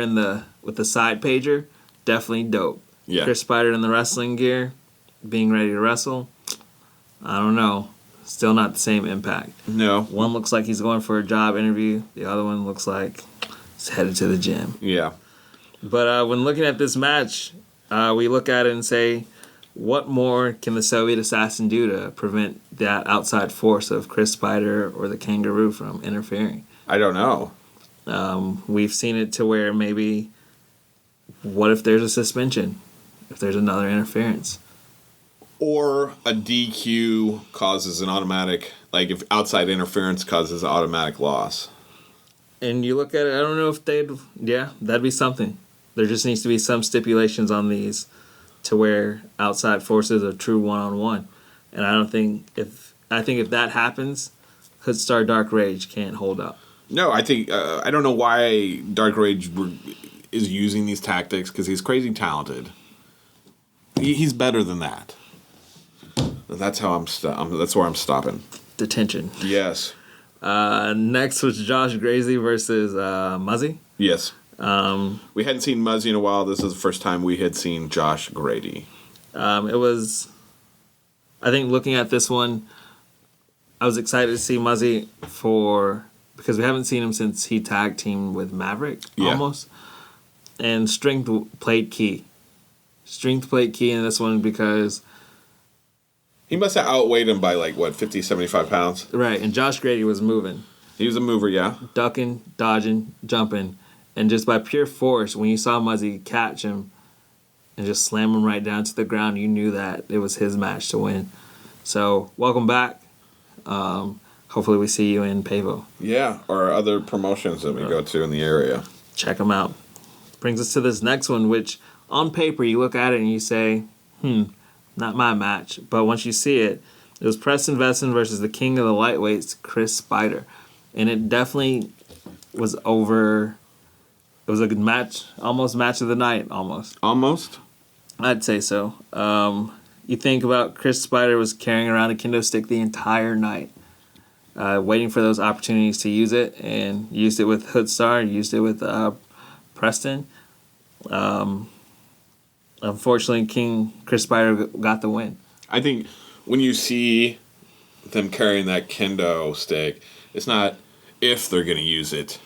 S6: with the side pager, definitely dope.
S5: Yeah.
S6: Chris Spider in the wrestling gear, being ready to wrestle, I don't know. Still not the same impact.
S5: No.
S6: One looks like he's going for a job interview. The other one looks like he's headed to the gym.
S5: Yeah.
S6: But when looking at this match, we look at it and say, what more can the Soviet Assassin do to prevent that outside force of Chris Spider or the Kangaroo from interfering?
S5: I don't know.
S6: We've seen it to where maybe, what if there's a suspension? If there's another interference?
S5: Or a DQ causes an automatic, if outside interference causes an automatic loss.
S6: And you look at it, I don't know if that'd be something. There just needs to be some stipulations on these to where outside forces are true one-on-one. And I think if that happens, Hood Star Dark Rage can't hold up.
S5: No, I think, I don't know why Dark Rage is using these tactics, because he's crazy talented. He's better than that. That's how that's where I'm stopping.
S6: Detention.
S5: Yes.
S6: Next was Josh Gracie versus Muzzy.
S5: Yes. We hadn't seen Muzzy in a while. This is the first time we had seen Josh Grady.
S6: It was, I think, looking at this one, I was excited to see Muzzy because we haven't seen him since he tag teamed with Maverick, almost. And strength played key. Strength played key in this one because...
S5: he must have outweighed him by 50, 75 pounds.
S6: Right, and Josh Grady was moving.
S5: He was a mover, yeah.
S6: Ducking, dodging, jumping. And just by pure force, when you saw Muzzy catch him and just slam him right down to the ground, you knew that it was his match to win. So, welcome back. Hopefully we see you in Pavo.
S5: Yeah, or other promotions that we go to in the area.
S6: Check them out. Brings us to this next one, which on paper you look at it and you say, not my match. But once you see it, it was Preston Vesson versus the king of the lightweights, Chris Spider. And it definitely was over. It was a good match, almost match of the night, almost.
S5: Almost?
S6: I'd say so. You think about Chris Spider was carrying around a kendo stick the entire night, waiting for those opportunities to use it, and used it with Hood Star, used it with Preston. Unfortunately, King Chris Spider got the win.
S5: I think when you see them carrying that kendo stick, it's not if they're going to use it,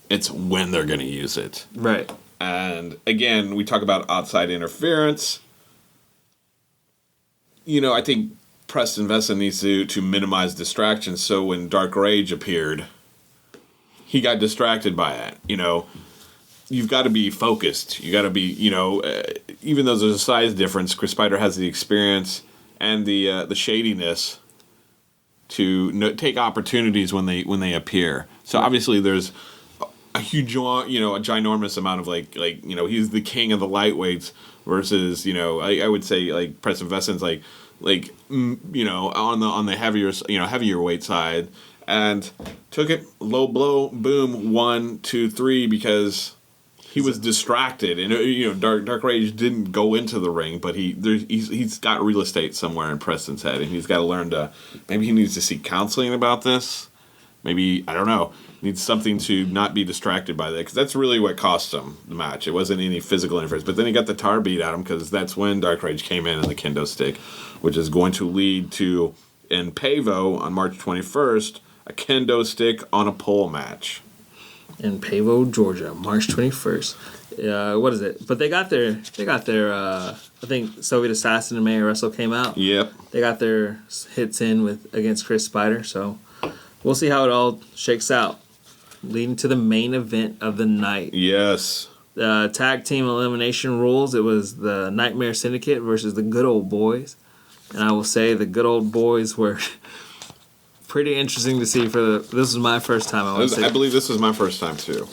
S5: it's when they're going to use it.
S6: Right.
S5: And again, we talk about outside interference. I think Preston Vesson needs to minimize distractions. So when Dark Rage appeared, he got distracted by it. You've got to be focused. You got to be, even though there's a size difference, Chris Spider has the experience and the shadiness to take opportunities when they appear. So obviously there's a huge, a ginormous amount of he's the king of the lightweights versus I would say like Preston Veston's on the heavier weight side, and took it low blow, boom, 1, 2, 3 because he was distracted, and Dark Rage didn't go into the ring, but he's got real estate somewhere in Preston's head, and he's got to learn to. Maybe he needs to seek counseling about this. Maybe, I don't know, needs something to not be distracted by that, because that's really what cost him the match. It wasn't any physical interference, but then he got the tar beat at him, because that's when Dark Rage came in the kendo stick, which is going to lead to, in Pavo on March 21st, a kendo stick on a pole match.
S6: In Pavo, Georgia, March 21st. What is it? But they got their I think Soviet Assassin and Mayor Russell came out.
S5: Yep.
S6: They got their hits in against Chris Spider, so we'll see how it all shakes out. Leading to the main event of the night.
S5: Yes.
S6: Tag team elimination rules. It was the Nightmare Syndicate versus the Good Old Boys. And I will say the Good Old Boys were pretty interesting to see. This was my first time.
S5: I believe this was my first time too.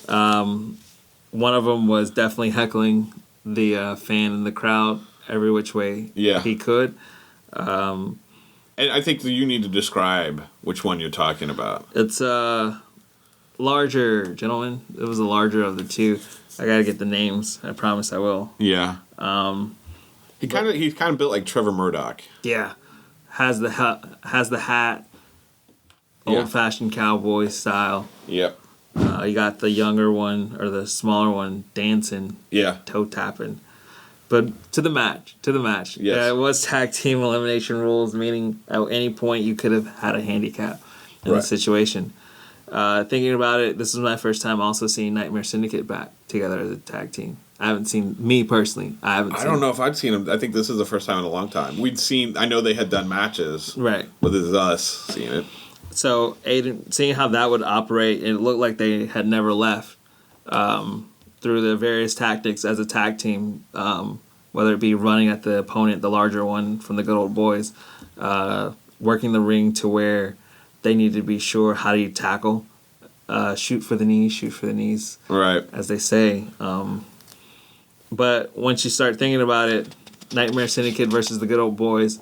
S6: One of them was definitely heckling the fan in the crowd every which way he could.
S5: And I think that you need to describe which one you're talking about.
S6: It's a larger gentleman. It was the larger of the two. I gotta get the names. I promise I will.
S5: Yeah. He's kind of built like Trevor Murdoch.
S6: Yeah. Has the hat. Old-fashioned cowboy style.
S5: Yep.
S6: You got the younger one, or the smaller one, dancing.
S5: Yeah.
S6: Toe-tapping. But to the match.
S5: Yes.
S6: It was tag team elimination rules, meaning at any point you could have had a handicap in the situation. Thinking about it, this is my first time also seeing Nightmare Syndicate back together as a tag team. I haven't seen, me personally, I don't
S5: know if I'd seen them. I think this is the first time in a long time. I know they had done matches.
S6: Right.
S5: But this is us seeing it.
S6: So, Aiden, seeing how that would operate, it looked like they had never left through the various tactics as a tag team, whether it be running at the opponent, the larger one from the Good Old Boys, working the ring to where they need to be sure how do you tackle, shoot for the knees,
S5: right,
S6: as they say. But once you start thinking about it, Nightmare Syndicate versus the Good Old Boys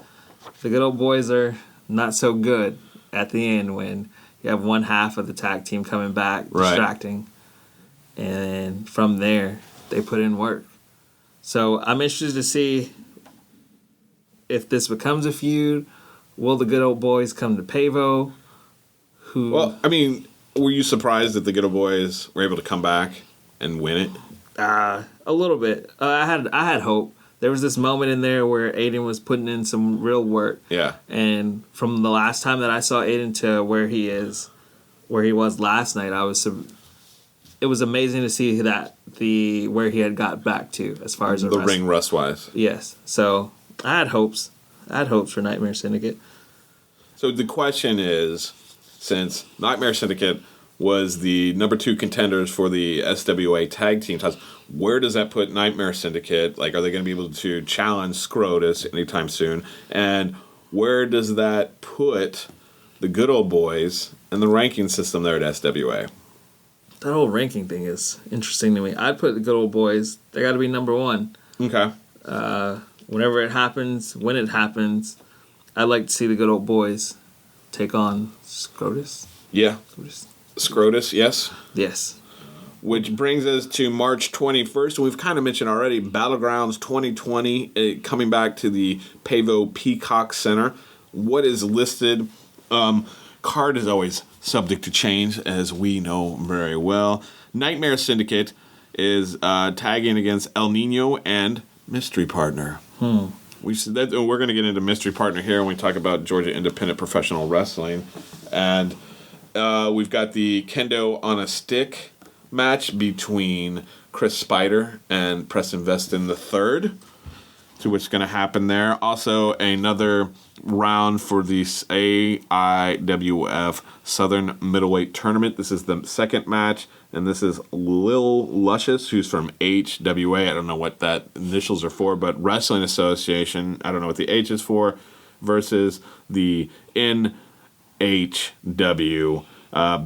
S6: are not so good at the end when you have one half of the tag team coming back, distracting. And from there, they put in work. So I'm interested to see if this becomes a feud. Will the Good Old Boys come to Pavo?
S5: Well, I mean, were you surprised that the Good Old Boys were able to come back and win it?
S6: A little bit. I had hope. There was this moment in there where Aiden was putting in some real work.
S5: Yeah.
S6: And from the last time that I saw Aiden to where he was last night, it was amazing to see where he had got back to as far as
S5: the ring rust wise.
S6: Yes. So I had hopes. For Nightmare Syndicate.
S5: So the question is, since Nightmare Syndicate was the number 2 contenders for the SWA tag team titles, where does that put Nightmare Syndicate? Like, are they going to be able to challenge Scrotus anytime soon? And where does that put the Good Old Boys and the ranking system there at SWA?
S6: That whole ranking thing is interesting to me. I'd put the Good Old Boys, they got to be number 1.
S5: Okay.
S6: Whenever it happens, when it happens, I'd like to see the Good Old Boys take on Scrotus.
S5: Yeah. Scrotus, yes.
S6: Yes.
S5: Which brings us to March 21st. We've kind of mentioned already, Battlegrounds 2020 coming back to the Pavo Peacock Center. What is listed? Card is always subject to change, as we know very well. Nightmare Syndicate is tagging against El Nino and Mystery Partner. We said that we're going to get into Mystery Partner here when we talk about Georgia Independent Professional Wrestling. And we've got the Kendo on a Stick match between Chris Spider and Preston Veston III. See what's going to happen there. Also, another round for the AIWF Southern Middleweight Tournament. This is the second match, and this is Lil Luscious, who's from HWA. I don't know what that initials are for, but Wrestling Association. I don't know what the H is for, versus the NHW.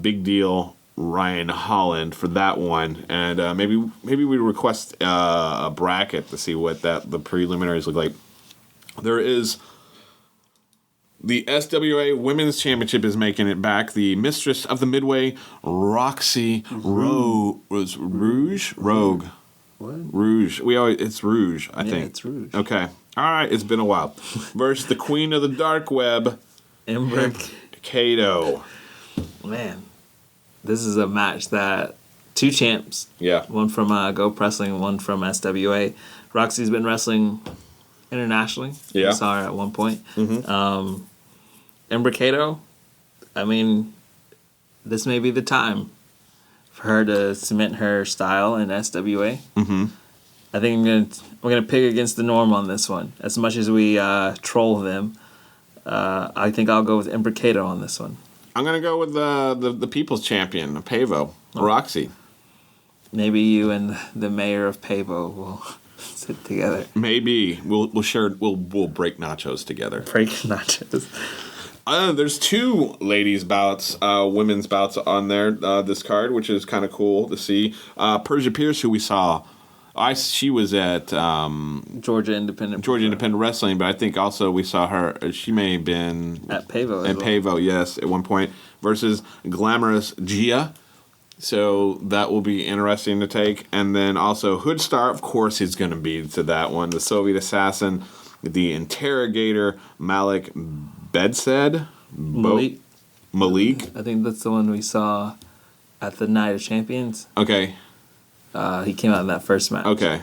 S5: Big deal. Ryan Holland for that one, and maybe we request a bracket to see what the preliminaries look like. There is the SWA Women's Championship is making it back. The mistress of the Midway, Roxy Rogue. What? Rouge. It's Rouge, I think.
S6: It's Rouge.
S5: Okay. All right, it's been a while. Versus the Queen of the Dark Web,
S6: Ember
S5: Kato.
S6: Man, this is a match that two champs.
S5: Yeah.
S6: One from Go Wrestling, one from SWA. Roxy's been wrestling internationally.
S5: Yeah.
S6: I saw her at one point.
S5: Mm-hmm.
S6: Ember Kato, I mean, this may be the time for her to cement her style in SWA.
S5: Mm-hmm.
S6: I think we're gonna pick against the norm on this one. As much as we troll them, I think I'll go with Ember Kato on this one.
S5: I'm going to go with the People's Champion, Pavo, Roxy.
S6: Maybe you and the mayor of Pavo will sit together.
S5: Maybe. We'll break nachos together.
S6: Break nachos.
S5: There's two ladies bouts, women's bouts on there, this card, which is kind of cool to see. Persia Pierce, who we saw, she was at
S6: Georgia Independent
S5: Wrestling, but I think also we saw her. She may have been
S6: at Pavo.
S5: At Pavo, yes, at one point. Versus Glamorous Gia, so that will be interesting to take. And then also Hoodstar, of course, he's going to be to that one. The Soviet Assassin, the Interrogator, Malik Bedsed, Malik.
S6: I think that's the one we saw at the Night of Champions.
S5: Okay.
S6: He came out in that first match.
S5: Okay.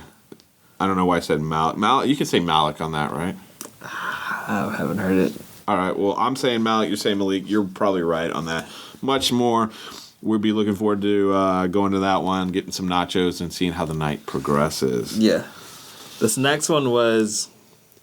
S5: I don't know why I said Malik. You can say Malik on that, right?
S6: I haven't heard it.
S5: All right. Well, I'm saying Malik. You're saying Malik. You're probably right on that. Much more. We'll be looking forward to going to that one, getting some nachos, and seeing how the night progresses.
S6: Yeah. This next one was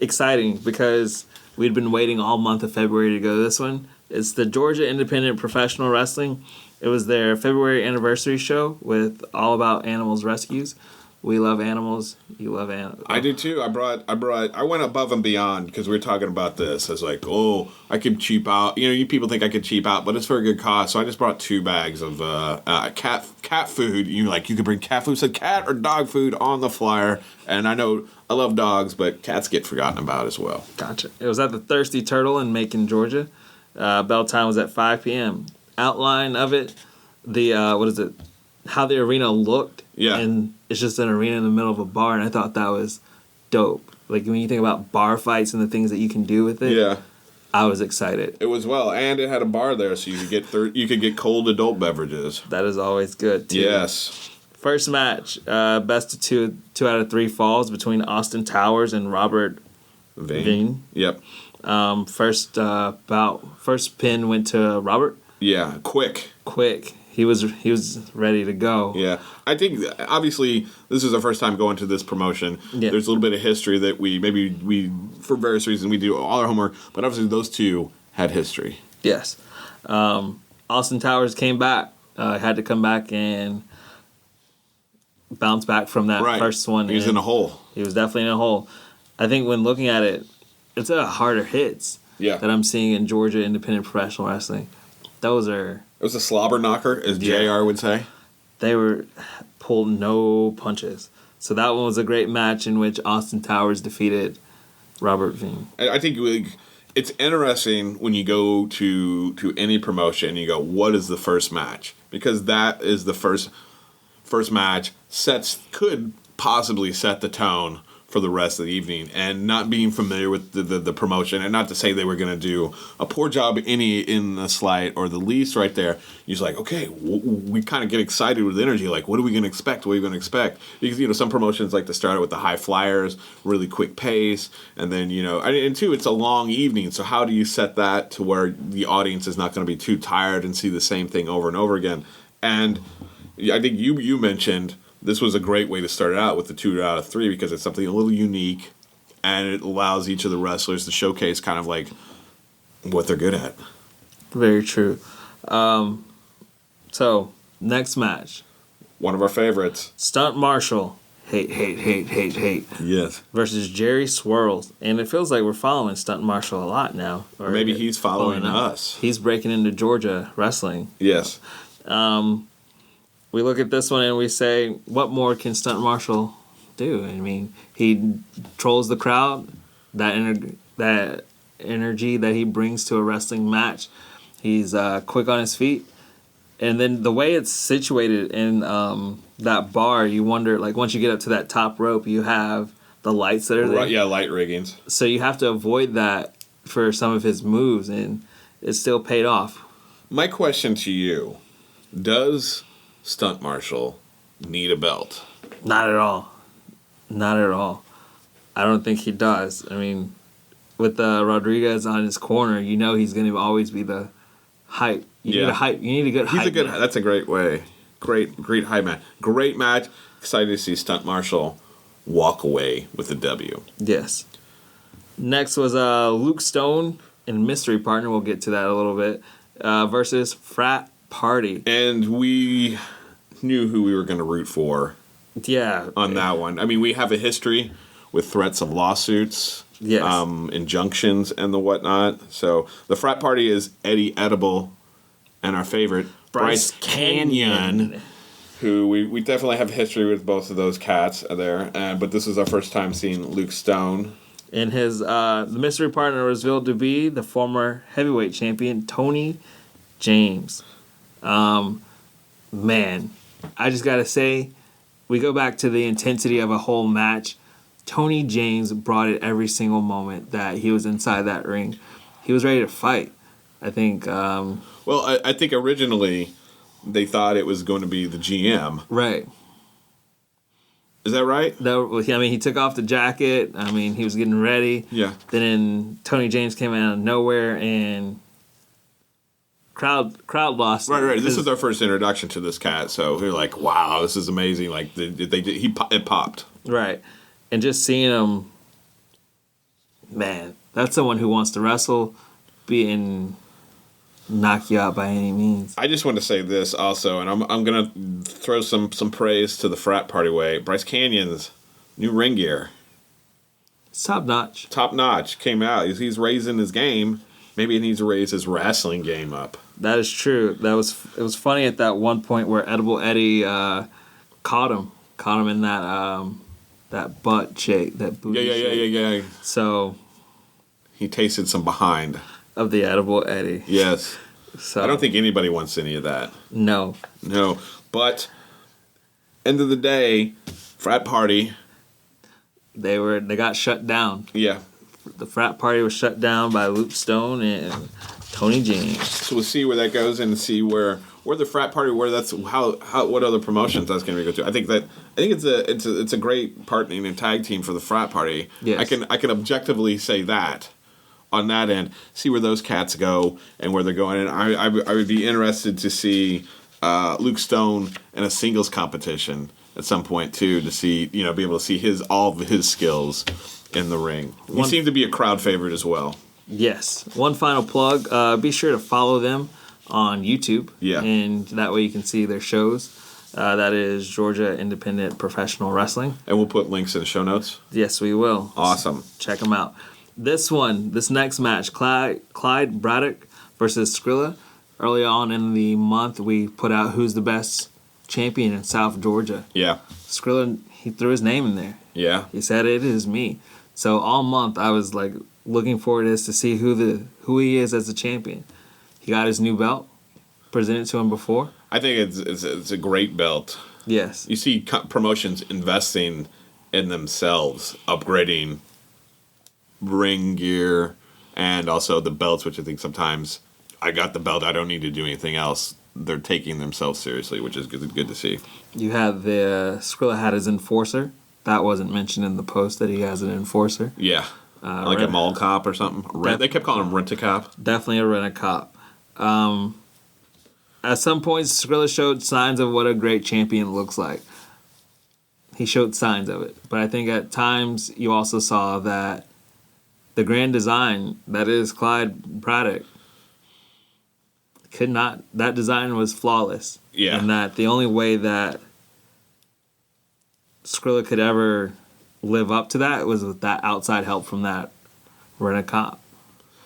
S6: exciting because we'd been waiting all month of February to go to this one. It's the Georgia Independent Professional Wrestling. It was their February anniversary show with All About Animals Rescues. We love animals. You love animals.
S5: I do too. I went above and beyond because we were talking about this. I was like, oh, I could cheap out. You know, you people think I could cheap out, but it's for a good cause. So I just brought 2 bags of cat food. You could bring cat food. It said cat or dog food on the flyer. And I know I love dogs, but cats get forgotten about as well.
S6: Gotcha. It was at the Thirsty Turtle in Macon, Georgia. Bell time was at 5 p.m. Outline of it, how the arena looked.
S5: Yeah.
S6: And it's just an arena in the middle of a bar, and I thought that was dope. Like, when you think about bar fights and the things that you can do with it,
S5: yeah,
S6: I was excited.
S5: It was and it had a bar there, so you could get cold adult beverages.
S6: That is always good, too.
S5: Yes.
S6: First match, best of 2 out of 3 falls between Austin Towers and Robert Veen.
S5: Yep.
S6: First pin went to Robert.
S5: Yeah, quick.
S6: He was ready to go.
S5: Yeah, I think obviously this is our first time going to this promotion.
S6: Yeah.
S5: There's a little bit of history that we for various reasons we do all our homework, but obviously those two had history.
S6: Yes, Austin Towers came back. Had to come back and bounce back from that first one.
S5: He was in a hole.
S6: He was definitely in a hole. I think when looking at it, it's a harder hits that I'm seeing in Georgia Independent Professional Wrestling. Those are...
S5: It was a slobber knocker, as JR would say.
S6: They were pulled no punches. So that one was a great match in which Austin Towers defeated Robert Veen.
S5: I think it's interesting when you go to any promotion and you go, what is the first match? Because that is the first match could possibly set the tone for the rest of the evening. And not being familiar with the promotion, and not to say they were going to do a poor job in the slight or the least right there, you're just like, okay, we kind of get excited with energy, like, what are we going to expect? What are we going to expect? Because, some promotions like to start it with the high flyers, really quick pace, and then, and two, it's a long evening, so how do you set that to where the audience is not going to be too tired and see the same thing over and over again? And I think you mentioned this was a great way to start it out with the 2 out of 3 because it's something a little unique and it allows each of the wrestlers to showcase kind of like what they're good at.
S6: Very true. So, next match.
S5: One of our favorites.
S6: Stunt Marshall. Hate.
S5: Yes.
S6: Versus Jerry Swirls. And it feels like we're following Stunt Marshall a lot now.
S5: Or maybe he's following us.
S6: He's breaking into Georgia wrestling.
S5: Yes.
S6: We look at this one and we say, what more can Stunt Marshall do? I mean, he trolls the crowd. That energy that he brings to a wrestling match. He's quick on his feet. And then the way it's situated in that bar, you wonder, like, once you get up to that top rope, you have the lights that are there.
S5: Right, yeah, light riggings.
S6: So you have to avoid that for some of his moves, and it still paid off.
S5: My question to you, does Stunt Marshall need a belt?
S6: Not at all. Not at all. I don't think he does. I mean, with Rodriguez on his corner, you know he's going to always be the hype. You need a hype. You need a good hype.
S5: That's a great way. Great hype match. Great match. Excited to see Stunt Marshall walk away with the W.
S6: Yes. Next was Luke Stone and mystery partner. We'll get to that a little bit. Versus Frat Party.
S5: And we knew who we were going to root for.
S6: Yeah.
S5: On that one. I mean, we have a history with threats of lawsuits.
S6: Yes.
S5: Injunctions and the whatnot. So the Frat Party is Eddie Edible and our favorite Bryce Canyon, who we definitely have history with both of those cats there. But this is our first time seeing Luke Stone.
S6: And his the mystery partner was revealed to be the former heavyweight champion Tony James. Man, I just gotta say, we go back to the intensity of a whole match. Tony James brought it every single moment that he was inside that ring. He was ready to fight. I think.
S5: Well, I think originally they thought it was going to be the GM.
S6: Right.
S5: Is that right?
S6: He took off the jacket. I mean, he was getting ready.
S5: Yeah.
S6: Then Tony James came out of nowhere and crowd lost.
S5: Right. This is our first introduction to this cat, so we were like, "Wow, this is amazing!" Like it popped.
S6: Right. And just seeing him, man, that's someone who wants to wrestle, knock you out by any means.
S5: I just want to say this also, and I'm gonna throw some praise to the Frat Party way. Bryce Canyon's new ring gear,
S6: it's top notch.
S5: Top notch came out. He's raising his game. Maybe he needs to raise his wrestling game up.
S6: That is true. It was funny at that one point where Edible Eddie caught him in that butt shake, that booty shake.
S5: Yeah.
S6: So
S5: he tasted some behind
S6: of the Edible Eddie.
S5: Yes.
S6: So
S5: I don't think anybody wants any of that.
S6: No.
S5: But end of the day, Frat Party.
S6: They got shut down.
S5: Yeah.
S6: The Frat Party was shut down by Luke Stone and Tony James. So
S5: we'll see where that goes and see where the Frat Party, what other promotions that's going to go to. I think it's a great partnering and tag team for the Frat Party.
S6: Yes.
S5: I can objectively say that on that end. See where those cats go and where they're going. And I would be interested to see Luke Stone in a singles competition at some point too, to see be able to see all of his skills in the ring. He seemed to be a crowd favorite as well.
S6: Yes. One final plug. Be sure to follow them on YouTube.
S5: Yeah.
S6: And that way you can see their shows. That is Georgia Independent Professional Wrestling.
S5: And we'll put links in the show notes.
S6: Yes, we will.
S5: Awesome.
S6: Check them out. This next match, Clyde Braddock versus Skrilla. Early on in the month, we put out who's the best champion in South Georgia.
S5: Yeah.
S6: Skrilla, he threw his name in there.
S5: Yeah.
S6: He said it is me. So all month I was like looking forward to see who he is as a champion. He got his new belt presented to him before.
S5: I think it's a great belt.
S6: Yes.
S5: You see promotions investing in themselves, upgrading ring gear and also the belts, which I think sometimes I got the belt, I don't need to do anything else. They're taking themselves seriously, which is good to see.
S6: You had Skrilla had his enforcer. That wasn't mentioned in the post that he has an enforcer.
S5: Yeah. Like a mall cop or something. They kept calling him Rent-A-Cop.
S6: Definitely a Rent-A-Cop. At some points, Skrilla showed signs of what a great champion looks like. he showed signs of it. But I think at times you also saw that the grand design that is Clyde Braddock that design was flawless.
S5: Yeah.
S6: And that the only way that Skrilla could ever live up to that was with that outside help from that Rent-A-Cop.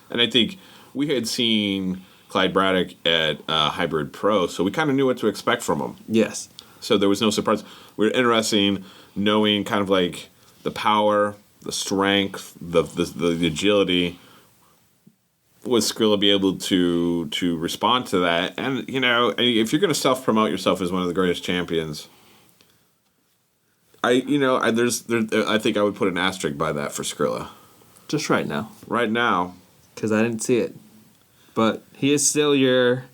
S5: And I think we had seen Clyde Braddock at Hybrid Pro, so we kind of knew what to expect from him.
S6: Yes.
S5: So there was no surprise. We were interesting knowing kind of like the power, the strength, the agility. Was Skrilla be able to respond to that? And, you know, if you're going to self-promote yourself as one of the greatest champions, I think I would put an asterisk by that for Skrilla.
S6: Just right now.
S5: Right now.
S6: Because I didn't see it. But he is still your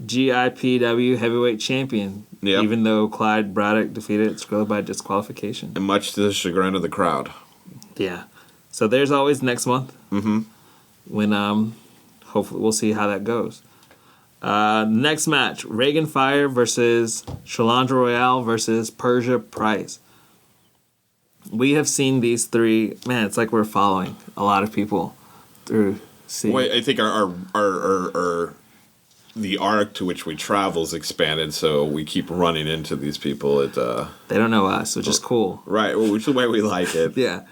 S6: GIPW heavyweight champion.
S5: Yep.
S6: Even though Clyde Braddock defeated Skrilla by disqualification.
S5: And much to the chagrin of the crowd.
S6: Yeah. So there's always next month.
S5: Mm-hmm.
S6: When hopefully we'll see how that goes. Next match, Reagan Fire versus Shalandra Royale versus Persia Price. We have seen these three. Man, it's like we're following a lot of people through.
S5: Wait, I think our the arc to which we travel is expanded, so we keep running into these people.
S6: They don't know us, which is cool.
S5: Right, well, which is the way we like it.
S6: Yeah.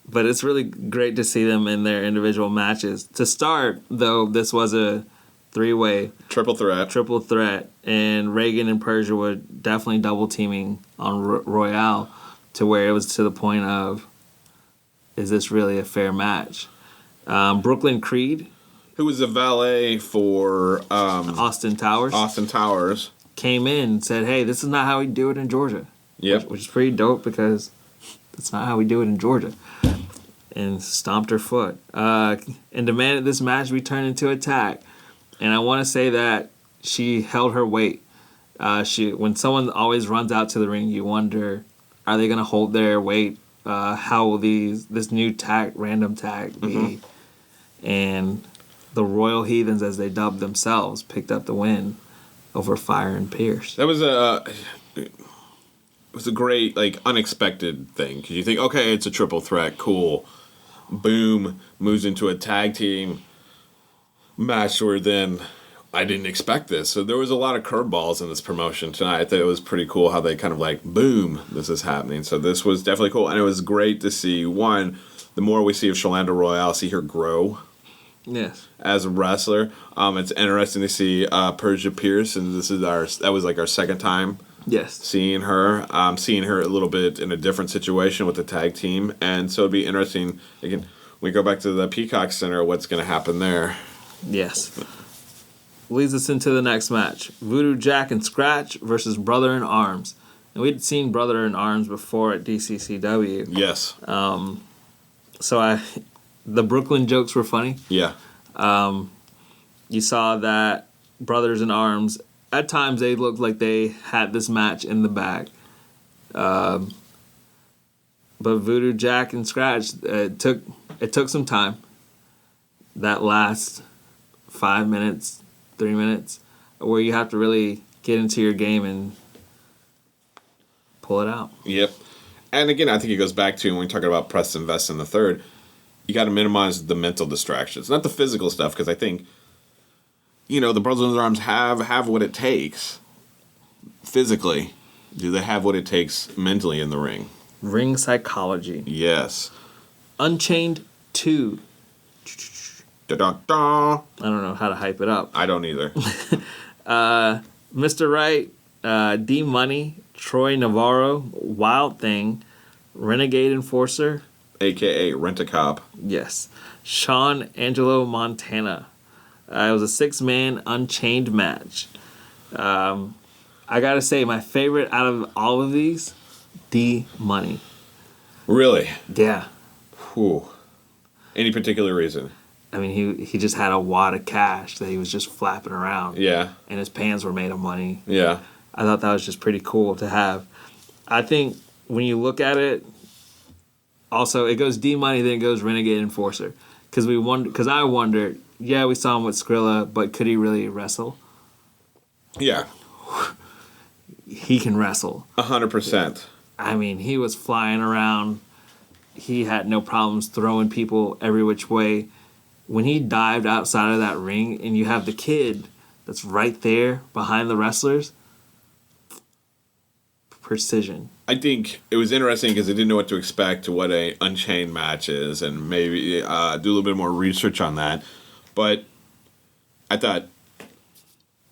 S6: But it's really great to see them in their individual matches. To start, though, this was a three-way.
S5: Triple threat. And Reagan and Persia were definitely double-teaming on Royale to where it was to the point of, is this really a fair match? Brooklyn Creed. Who was a valet for
S6: Austin Towers. Came in and said, hey, this is not how we do it in Georgia.
S5: Yep.
S6: Which is pretty dope because that's not how we do it in Georgia. And stomped her foot. And demanded this match be turned into a tag. And I want to say that she held her weight. When someone always runs out to the ring, you wonder, are they going to hold their weight? How will this new random tag be? Mm-hmm. And the Royal Heathens, as they dubbed themselves, picked up the win over Fire and Pierce.
S5: That was a great, unexpected thing. Because you think, okay, it's a triple threat, cool. Boom, moves into a tag team match where then I didn't expect this. So there was a lot of curveballs in this promotion tonight. I thought it was pretty cool how they kind of boom, this is happening. So this was definitely cool. And it was great to see, one, the more we see of Shalandra Royale, see her grow.
S6: Yes.
S5: As a wrestler. It's interesting to see Persia Pierce, and that was our second time.
S6: Yes.
S5: Seeing her a little bit in a different situation with the tag team, and so it'd be interesting. Again, when we go back to the Peacock Center, what's going to happen there?
S6: Yes. Leads us into the next match: Voodoo Jack and Scratch versus Brother in Arms. And we'd seen Brother in Arms before at DCCW.
S5: Yes.
S6: So the Brooklyn jokes were funny.
S5: Yeah.
S6: You saw that Brothers in Arms. At times, they looked like they had this match in the bag. But Voodoo Jack and Scratch, it took some time. That last 5 minutes, 3 minutes, where you have to really get into your game and pull it out.
S5: Yep. And again, I think it goes back to when we talk about Preston Vest in the third, you got to minimize the mental distractions, not the physical stuff, because I think, the Brothers in Arms have what it takes physically. Do they have what it takes mentally in the ring?
S6: Ring psychology.
S5: Yes.
S6: Unchained 2.
S5: Da-da-da.
S6: I don't know how to hype it up.
S5: I don't either.
S6: Mr. Right, D-Money, Troy Navarro, Wild Thing, Renegade Enforcer.
S5: A.K.A. Rent-A-Cop.
S6: Yes. Sean Angelo Montana. It was a 6-man Unchained match. I gotta say, my favorite out of all of these, D-Money.
S5: Really?
S6: Yeah.
S5: Whew. Any particular reason?
S6: I mean, he just had a wad of cash that he was just flapping around.
S5: Yeah.
S6: And his pants were made of money.
S5: Yeah.
S6: I thought that was just pretty cool to have. I think when you look at it, also, it goes D-Money, then it goes Renegade Enforcer. Because I wondered, yeah, we saw him with Skrilla, but could he really wrestle?
S5: Yeah.
S6: He can wrestle.
S5: 100%.
S6: I mean, he was flying around. He had no problems throwing people every which way. When he dived outside of that ring and you have the kid that's right there behind the wrestlers, precision.
S5: I think it was interesting because I didn't know what to expect to what a Unchained match is, and maybe do a little bit more research on that. But I thought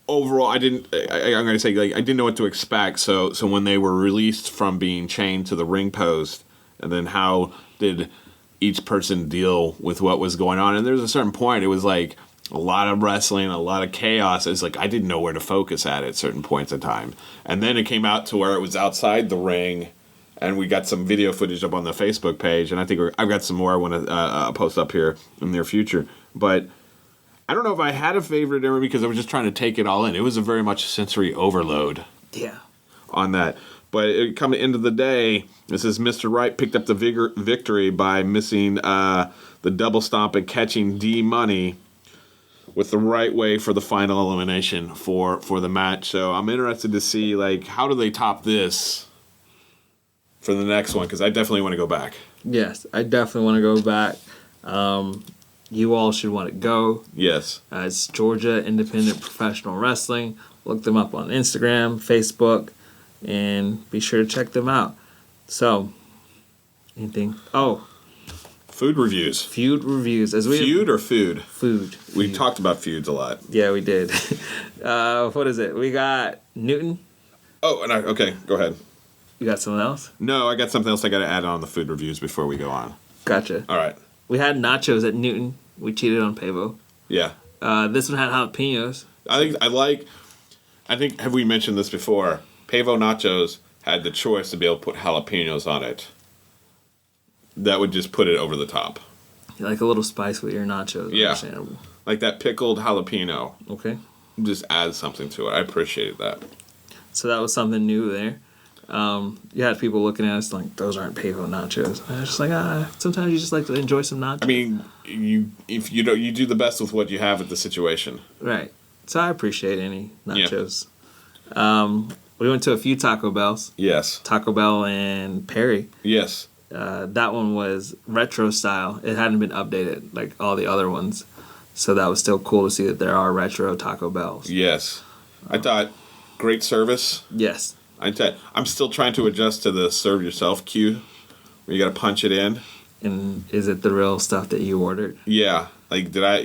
S5: overall, I'm going to say, like, I didn't know what to expect. So when they were released from being chained to the ring post, and then how did each person deal with what was going on? And there's a certain point, it was like a lot of wrestling, a lot of chaos. It's like I didn't know where to focus at certain points in time. And then it came out to where it was outside the ring, and we got some video footage up on the Facebook page. And I think I've got some more I want to post up here in the near future. But I don't know if I had a favorite ever because I was just trying to take it all in. It was a very much sensory overload.
S6: Yeah.
S5: On that. But it come to the end of the day, this is Mr. Right picked up the victory by missing the double stomp and catching D-Money with the right way for the final elimination for the match. So I'm interested to see, like, how do they top this for the next one? Because I definitely want to go back.
S6: Yes, I definitely want to go back. You all should want to go.
S5: Yes.
S6: It's Georgia Independent Professional Wrestling. Look them up on Instagram, Facebook, and be sure to check them out. So, anything? Oh.
S5: Food reviews.
S6: Feud reviews.
S5: Feud or food?
S6: Food.
S5: We talked about feuds a lot.
S6: Yeah, we did. What is it? We got Newton.
S5: Oh, and okay, go ahead.
S6: You got something else?
S5: No, I got something else I got to add on the food reviews before we go on.
S6: Gotcha.
S5: All right.
S6: We had nachos at Newton. We cheated on Pavo.
S5: Yeah.
S6: This one had jalapenos.
S5: I think, have we mentioned this before? Pavo Nachos had the choice to be able to put jalapenos on it. That would just put it over the top.
S6: You like a little spice with your nachos.
S5: Yeah.
S6: Understandable.
S5: Like that pickled jalapeno.
S6: Okay.
S5: Just adds something to it. I appreciated that.
S6: So that was something new there. You had people looking at us like, those aren't Pavo nachos. And I was just like, sometimes you just like to enjoy some nachos.
S5: I mean, you do the best with what you have at the situation.
S6: Right. So I appreciate any nachos. Yeah. We went to a few Taco Bells.
S5: Yes.
S6: Taco Bell and Perry.
S5: Yes.
S6: That one was retro style. It hadn't been updated like all the other ones. So that was still cool to see that there are retro Taco Bells.
S5: Yes. I thought great service.
S6: Yes.
S5: I'm still trying to adjust to the serve yourself cue where you got to punch it in.
S6: And is it the real stuff that you ordered?
S5: Yeah. Like, I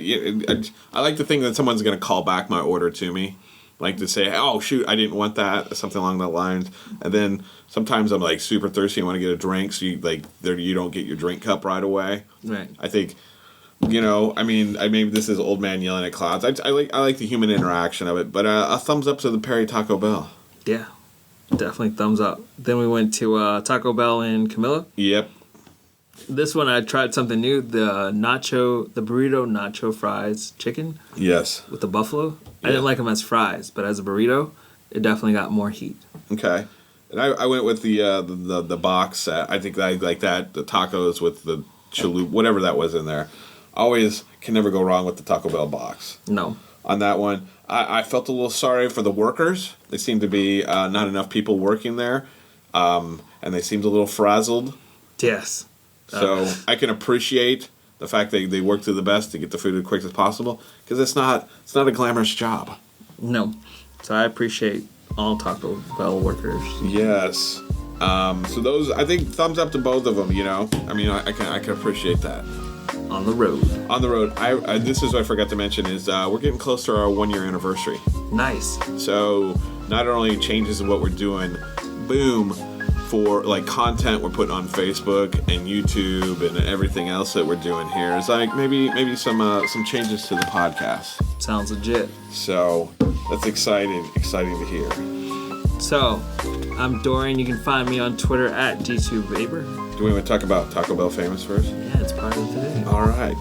S5: like to think that someone's going to call back my order to me. Like to say, oh, shoot, I didn't want that, or something along that lines. And then sometimes I'm like super thirsty and want to get a drink, so you don't get your drink cup right away.
S6: Right.
S5: I think, maybe this is old man yelling at clouds. I like the human interaction of it, but a thumbs up to the Perry Taco Bell.
S6: Yeah, definitely thumbs up. Then we went to Taco Bell in Camilla.
S5: Yep.
S6: This one I tried something new, the burrito nacho fries chicken.
S5: Yes. With
S6: the buffalo. I didn't like them as fries, but as a burrito, it definitely got more heat.
S5: Okay. And I went with the box. I think I like that. The tacos with the chalupa, whatever that was in there. Always can never go wrong with the Taco Bell box.
S6: No.
S5: On that one, I felt a little sorry for the workers. There seemed to be not enough people working there, and they seemed a little frazzled.
S6: Yes.
S5: So I can appreciate the fact that they work to the best to get the food as quick as possible, because it's not a glamorous job.
S6: No. So I appreciate all Taco Bell workers.
S5: Yes. So those, I think, thumbs up to both of them. I can appreciate that.
S6: On the road.
S5: This is what I forgot to mention is we're getting close to our 1 year anniversary.
S6: Nice.
S5: So not only changes in what we're doing, boom, for like content we're putting on Facebook and YouTube and everything else that we're doing here. It's like maybe some changes to the podcast.
S6: Sounds legit.
S5: So that's exciting to hear.
S6: So I'm Dorrian. You can find me on Twitter at D2Baber.
S5: Do we want to talk about Taco Bell Famous first?
S6: Yeah, it's part of today.
S5: All right.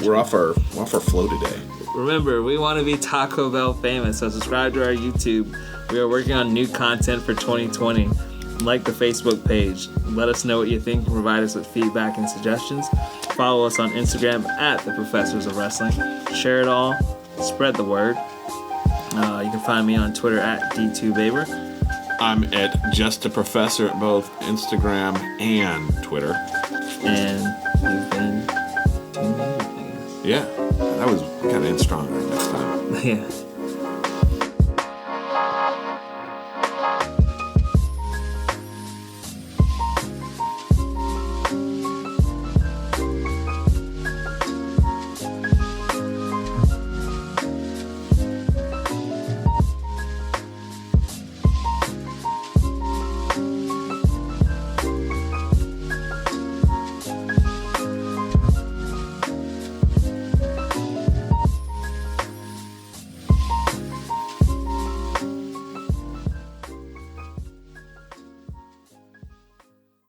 S5: We're off our flow today.
S6: Remember, we want to be Taco Bell famous, so subscribe to our YouTube. We are working on new content for 2020. Like the Facebook page. Let us know what you think. Provide us with feedback and suggestions. Follow us on Instagram at Theprofessorsofwrestling. Share it all. Spread the word. You can find me on Twitter at D2Baber.
S5: I'm at justaprofessor at both Instagram and Twitter.
S6: And you've been team David, I guess.
S5: Yeah, that was kind of in strong right next time.
S6: Yeah.